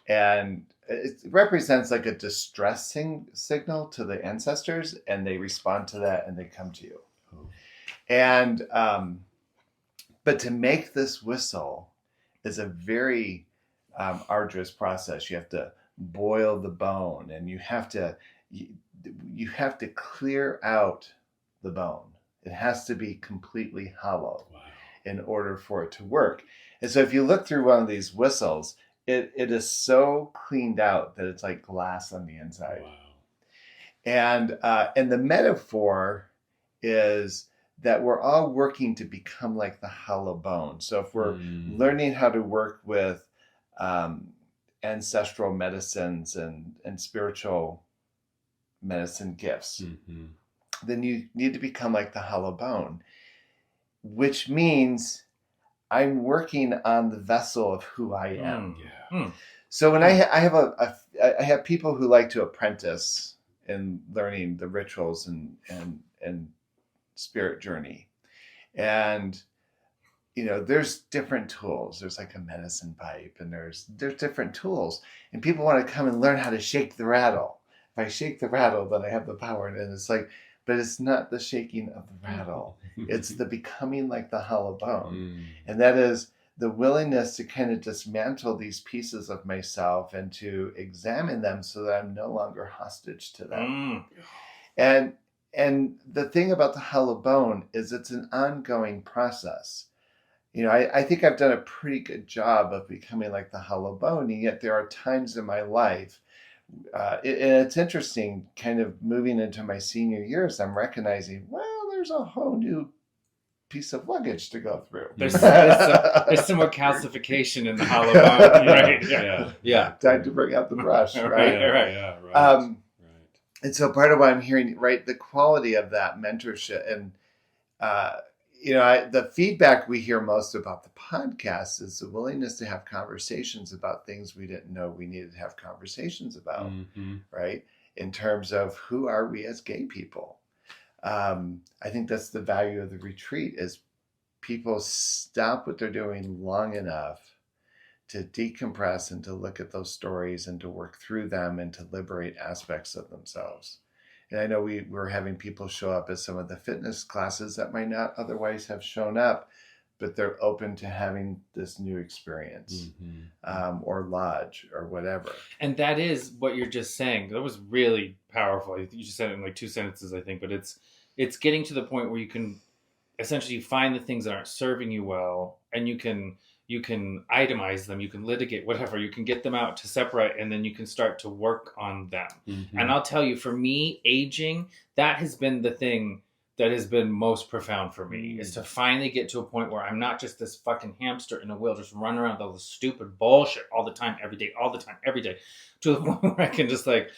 and it represents like a distressing signal to the ancestors, and they respond to that and they come to you. Oh. And but to make this whistle is a very arduous process. You have to boil the bone, and you have to clear out the bone. It has to be completely hollow. Wow. In order for it to work. And so if you look through one of these whistles, it is so cleaned out that it's like glass on the inside. Wow. And the metaphor is that we're all working to become like the hollow bone. So if we're learning how to work with ancestral medicines and spiritual medicine gifts, then you need to become like the hollow bone, which means I'm working on the vessel of who I am. So when I have people who like to apprentice in learning the rituals and spirit journey, and there's different tools. There's like a medicine pipe, and there's different tools, and people want to come and learn how to shake the rattle. If I shake the rattle, then I have the power, and it's like, but it's not the shaking of the rattle. It's the becoming like the hollow bone. And that is the willingness to kind of dismantle these pieces of myself and to examine them so that I'm no longer hostage to them. And the thing about the hollow bone is it's an ongoing process. I think I've done a pretty good job of becoming like the hollow bone, and yet there are times in my life and it's interesting, kind of moving into my senior years, I'm recognizing, well, there's a whole new piece of luggage to go through. There's some more calcification in the hollow bone, right? Yeah. Time to bring out the brush, right? Right. And so part of what I'm hearing, right, the quality of that mentorship and the feedback we hear most about the podcast is the willingness to have conversations about things we didn't know we needed to have conversations about, right? In terms of who are we as gay people? I think that's the value of the retreat is people stop what they're doing long enough to decompress and to look at those stories and to work through them and to liberate aspects of themselves. And I know we're having people show up at some of the fitness classes that might not otherwise have shown up, but they're open to having this new experience or lodge or whatever. And that is what you're just saying. That was really powerful. You just said it in like 2 sentences, I think, but it's getting to the point where you can essentially find the things that aren't serving you well, and you can itemize them, you can litigate, whatever, you can get them out to separate, and then you can start to work on them. And I'll tell you, for me, aging, that has been the thing that has been most profound for me, is to finally get to a point where I'm not just this fucking hamster in a wheel, just running around with all this stupid bullshit all the time, every day, to the point where I can just like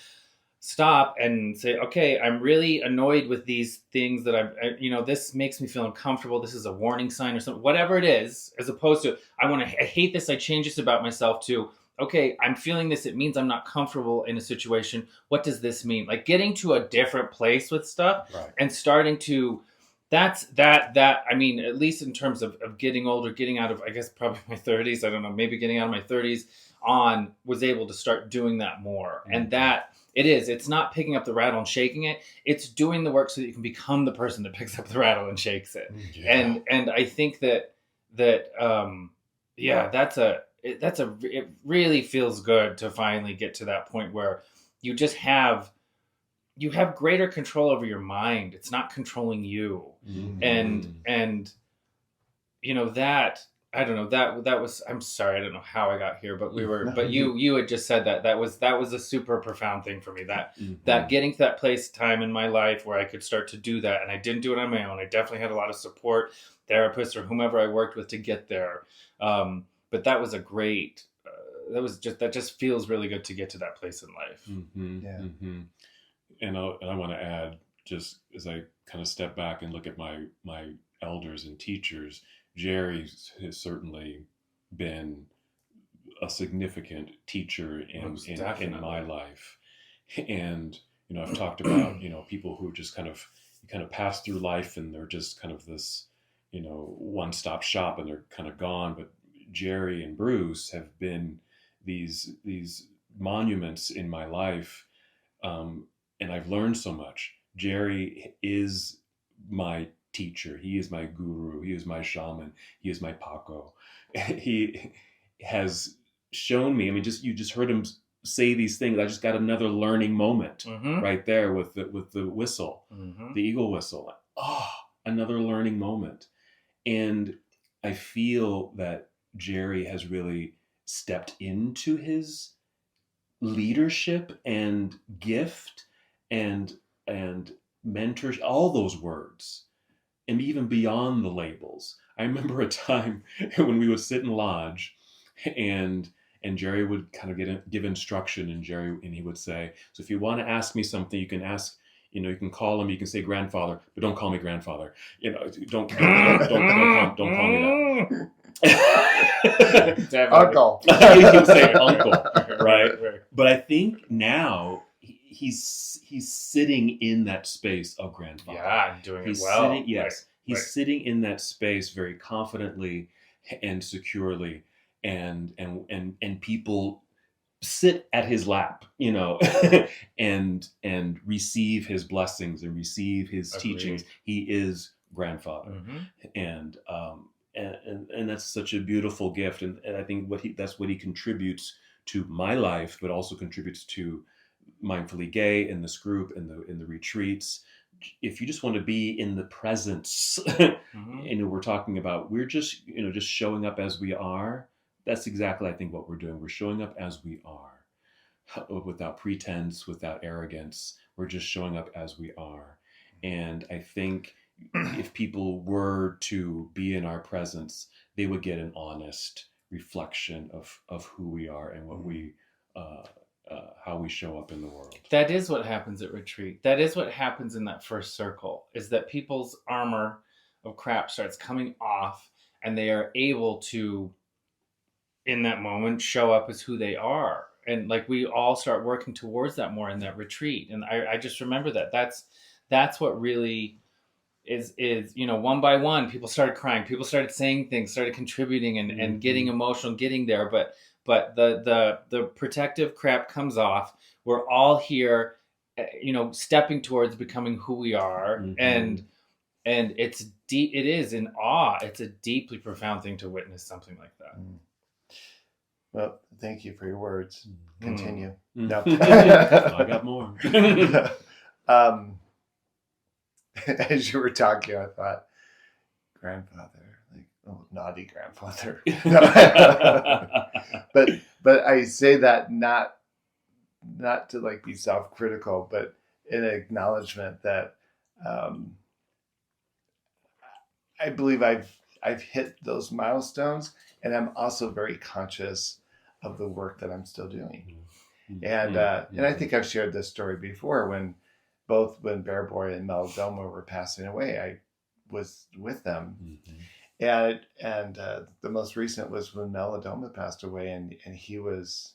stop and say, okay, I'm really annoyed with these things that this makes me feel uncomfortable. This is a warning sign or something, whatever it is, as opposed to, I hate this. I change this about myself to, okay, I'm feeling this. It means I'm not comfortable in a situation. What does this mean? Like getting to a different place with stuff and starting to, I mean, at least in terms of getting older, getting out of, I guess, probably my 30s, I don't know, maybe getting out of my 30s was able to start doing that more. And that, it's not picking up the rattle and shaking it. It's doing the work so that you can become the person that picks up the rattle and shakes it. And I think that it really feels good to finally get to that point where you just have greater control over your mind. It's not controlling you. And that, I don't know, that was, I'm sorry, I don't know how I got here, but you had just said that was a super profound thing for me, that getting to that time in my life where I could start to do that. And I didn't do it on my own. I definitely had a lot of support, therapists or whomever I worked with to get there. But that was a great, that just feels really good to get to that place in life. And I want to add, just as I kind of step back and look at my elders and teachers, Jerry has certainly been a significant teacher in my life. And, I've talked about, people who just kind of pass through life and they're just kind of this, one-stop shop and they're kind of gone. But Jerry and Bruce have been these monuments in my life, and I've learned so much. Jerry is my teacher. He is my guru. He is my shaman. He is my Paco. He has shown me. I mean, you just heard him say these things. I just got another learning moment right there with the whistle, the eagle whistle. Like, oh, another learning moment. And I feel that Jerry has really stepped into his leadership and gift and mentors, all those words, and even beyond the labels. I remember a time when we would sit in lodge, and Jerry would kind of give instruction, and he would say, so if you want to ask me something, you can ask, you can call him, you can say grandfather, but don't call me grandfather. Don't call me that. Uncle. You can say uncle, right? But I think now he's sitting in that space of grandfather. Yeah, doing it well. He's sitting in that space very confidently and securely, and people sit at his lap, and receive his blessings and receive his teachings. He is grandfather, and that's such a beautiful gift, and I think that's what he contributes to my life, but also contributes to Mindfully Gay in this group, in the retreats. If you just want to be in the presence, we're talking about, we're just showing up as we are. That's exactly, I think, what we're doing. We're showing up as we are, without pretense, without arrogance. We're just showing up as we are. And I think if people were to be in our presence, they would get an honest reflection of who we are and what we, how we show up in the world. That is what happens at retreat. That is what happens in that first circle, is that people's armor of crap starts coming off, and they are able to, in that moment, show up as who they are. And like, we all start working towards that more in that retreat. And I just remember that's what really is, one by one, people started crying, people started saying things, started contributing and getting emotional, getting there. But the protective crap comes off. We're all here, stepping towards becoming who we are. And it's deep. It is in awe. It's a deeply profound thing to witness something like that. Well, thank you for your words. Continue. No. I got more. As you were talking, I thought, grandfather, like, oh, naughty grandfather. But I say that not to like be self-critical, but in acknowledgement that I believe I've hit those milestones, and I'm also very conscious of the work that I'm still doing. And I think I've shared this story before, when Bear Boy and Meladoma were passing away, I was with them. And the most recent was when Meladoma passed away, and he was,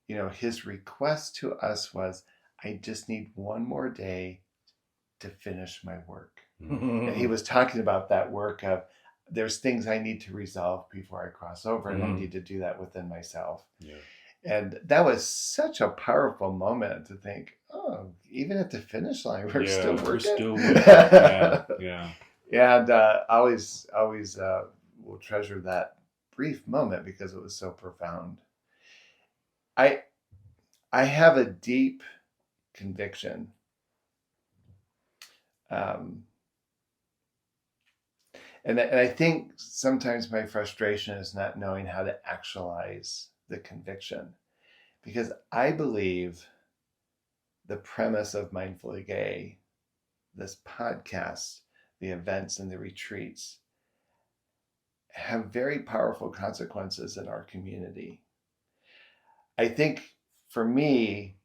his request to us was, I just need one more day to finish my work. And he was talking about that work of, there's things I need to resolve before I cross over, and I need to do that within myself. Yeah. And that was such a powerful moment to think, oh, even at the finish line, we're still working. We're still working. Yeah. And always will treasure that brief moment because it was so profound. I have a deep conviction. And I think sometimes my frustration is not knowing how to actualize the conviction, because I believe the premise of Mindfully Gay, this podcast, the events and the retreats, have very powerful consequences in our community. I think for me,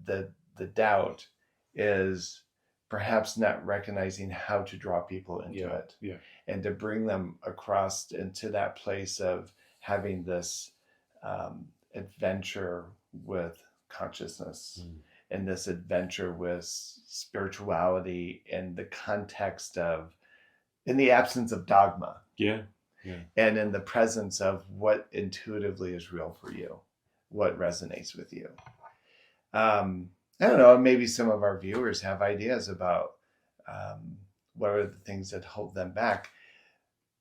the doubt is perhaps not recognizing how to draw people into it, and to bring them across into that place of having this adventure with consciousness, and this adventure with spirituality in the context of, in the absence of dogma, and in the presence of what intuitively is real for you. what resonates with you. I don't know, maybe some of our viewers have ideas about what are the things that hold them back.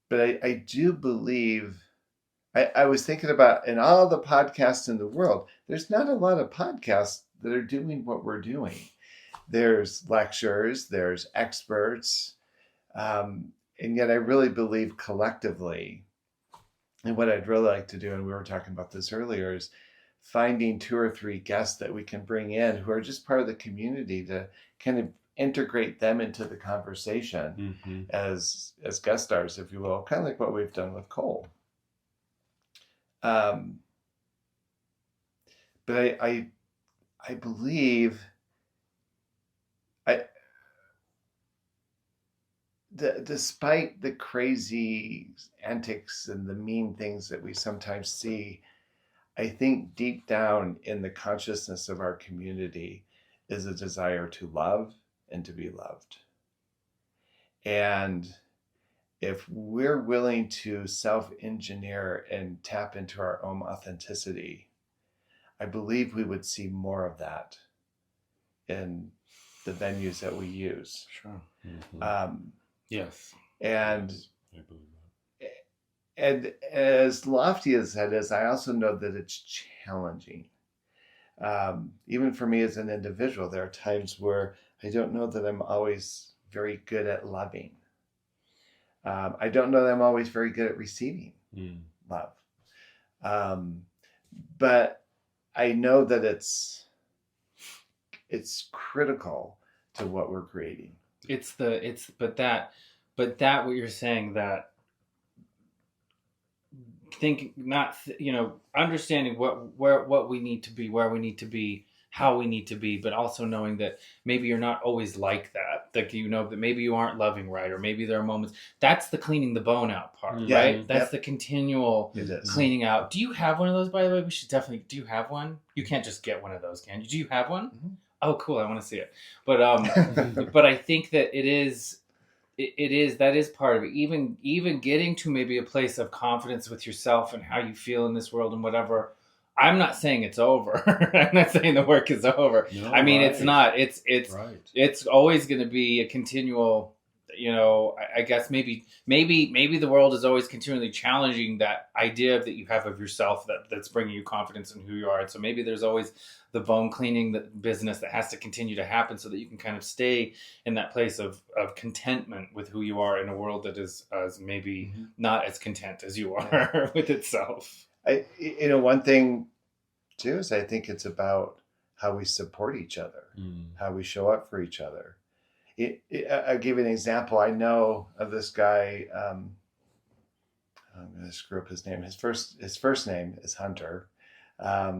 But I do believe, I was thinking about in all the podcasts in the world, there's not a lot of podcasts that are doing what we're doing. There's lectures, there's experts, and yet I really believe collectively, and what I'd really like to do, and we were talking about this earlier, is finding 2 or 3 guests that we can bring in who are just part of the community to kind of integrate them into the conversation as guest stars, if you will, kind of like what we've done with Cole. But I believe despite the crazy antics and the mean things that we sometimes see, I think deep down in the consciousness of our community is a desire to love and to be loved. And if we're willing to self-engineer and tap into our own authenticity, I believe we would see more of that in the venues that we use. Sure. Yes. And I believe that. And as lofty as that is, I also know that it's challenging. Even for me as an individual, there are times where I don't know that I'm always very good at loving. I don't know that I'm always very good at receiving love. But I know that it's critical to what we're creating. But that what you're saying, that thinking, not, understanding what we need to be, where we need to be, how we need to be, but also knowing that maybe you're not always like that. Like, that maybe you aren't loving right, or maybe there are moments. That's the cleaning the bone out part, right? That's the continual cleaning out. Do you have one of those, by the way? We should definitely. Do you have one? You can't just get one of those, can you? Do you have one? Mm-hmm. Oh, cool. I want to see it. But but I think that it is that is part of it. Even getting to maybe a place of confidence with yourself and how you feel in this world and whatever. I'm not saying it's over. I'm not saying the work is over. No, I mean, it's not. It's always going to be a continual. I guess maybe the world is always continually challenging that idea that you have of yourself that's bringing you confidence in who you are. And so maybe there's always the bone cleaning business that has to continue to happen so that you can kind of stay in that place of contentment with who you are in a world that is maybe not as content as you are with itself. One thing too is I think it's about how we support each other, how we show up for each other. I'll give you an example. I know of this guy. I'm going to screw up his name. His first name is Hunter. I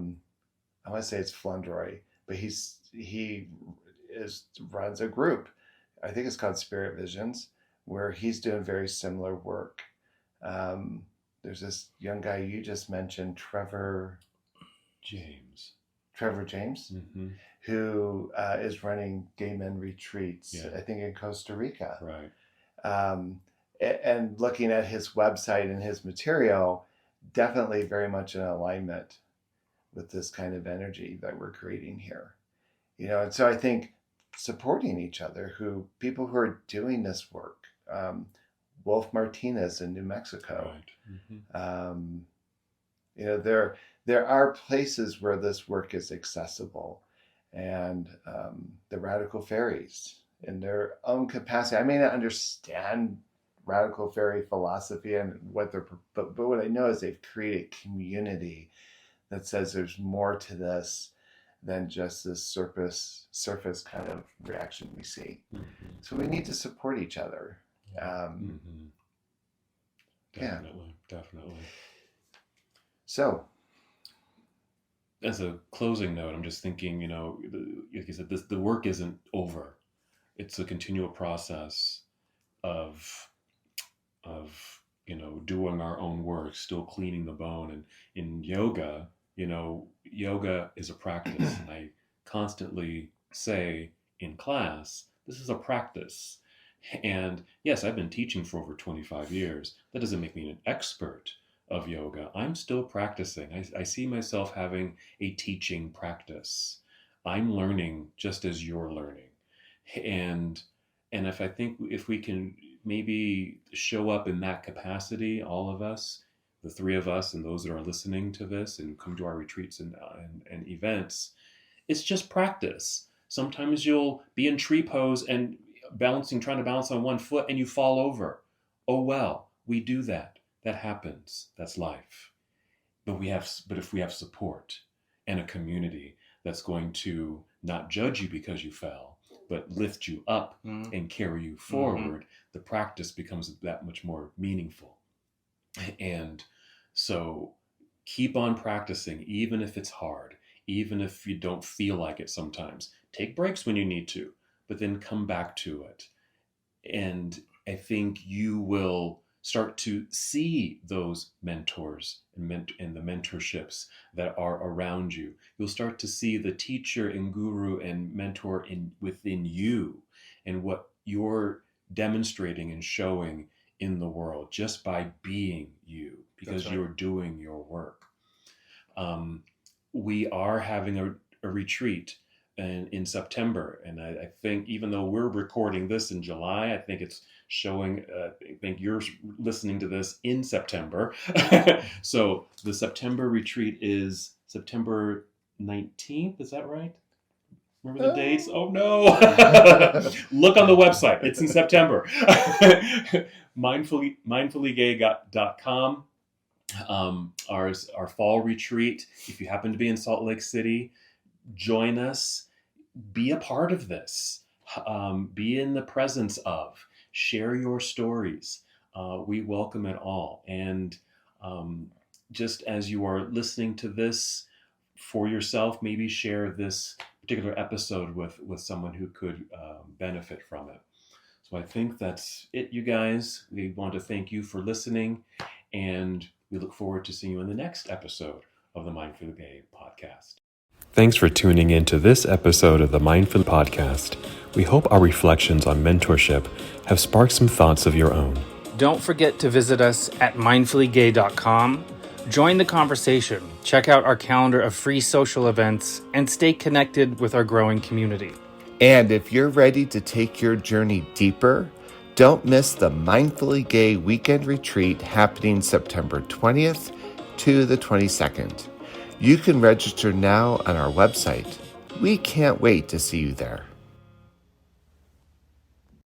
want to say it's Flundroy, but he runs a group. I think it's called Spirit Visions, where he's doing very similar work. There's this young guy you just mentioned, Trevor James, who is running gay men retreats, I think in Costa Rica. Right. And looking at his website and his material, definitely very much in alignment with this kind of energy that we're creating here. And so I think supporting each other, people who are doing this work, Wolf Martinez in New Mexico. Right. There are places where this work is accessible, and the Radical Fairies in their own capacity. I may not understand Radical Fairy philosophy and but what I know is they've created community that says there's more to this than just this surface kind of reaction we see. So we need to support each other. Definitely. So, as a closing note, I'm just thinking, like you said, the work isn't over. It's a continual process of doing our own work, still cleaning the bone. And in yoga, yoga is a practice. And I constantly say in class, this is a practice. And yes, I've been teaching for over 25 years. That doesn't make me an expert of yoga. I'm still practicing. I see myself having a teaching practice. I'm learning just as you're learning. And if we can maybe show up in that capacity, all of us, the three of us, and those that are listening to this and come to our retreats and events, it's just practice. Sometimes you'll be in tree pose and trying to balance on one foot, and you fall over. Oh well, we do that. That happens. That's life. But if we have support and a community that's going to not judge you because you fell, but lift you up and carry you forward, the practice becomes that much more meaningful. And so keep on practicing, even if it's hard, even if you don't feel like it sometimes. Take breaks when you need to, but then come back to it. And I think you will start to see those mentors and the mentorships that are around you. You'll start to see the teacher and guru and mentor within you, and what you're demonstrating and showing in the world just by being you, because you're doing your work. We are having a retreat in September, and I think even though we're recording this in July, I think it's showing, I think you're listening to this in September. So the September retreat is September 19th, is that right? Remember the dates? Oh no! Look on the website. It's in September. mindfullygay.com. Our fall retreat. If you happen to be in Salt Lake City, join us. Be a part of this. Be in the presence of. Share your stories. We welcome it all. And just as you are listening to this for yourself, maybe share this particular episode with someone who could benefit from it. So I think that's it, you guys. We want to thank you for listening, and we look forward to seeing you in the next episode of the Mindfully Gay podcast. Thanks for tuning in to this episode of the Mindfully Podcast. We hope our reflections on mentorship have sparked some thoughts of your own. Don't forget to visit us at mindfullygay.com. Join the conversation, check out our calendar of free social events, and stay connected with our growing community. And if you're ready to take your journey deeper, don't miss the Mindfully Gay Weekend Retreat happening September 20th to the 22nd. You can register now on our website. We can't wait to see you there.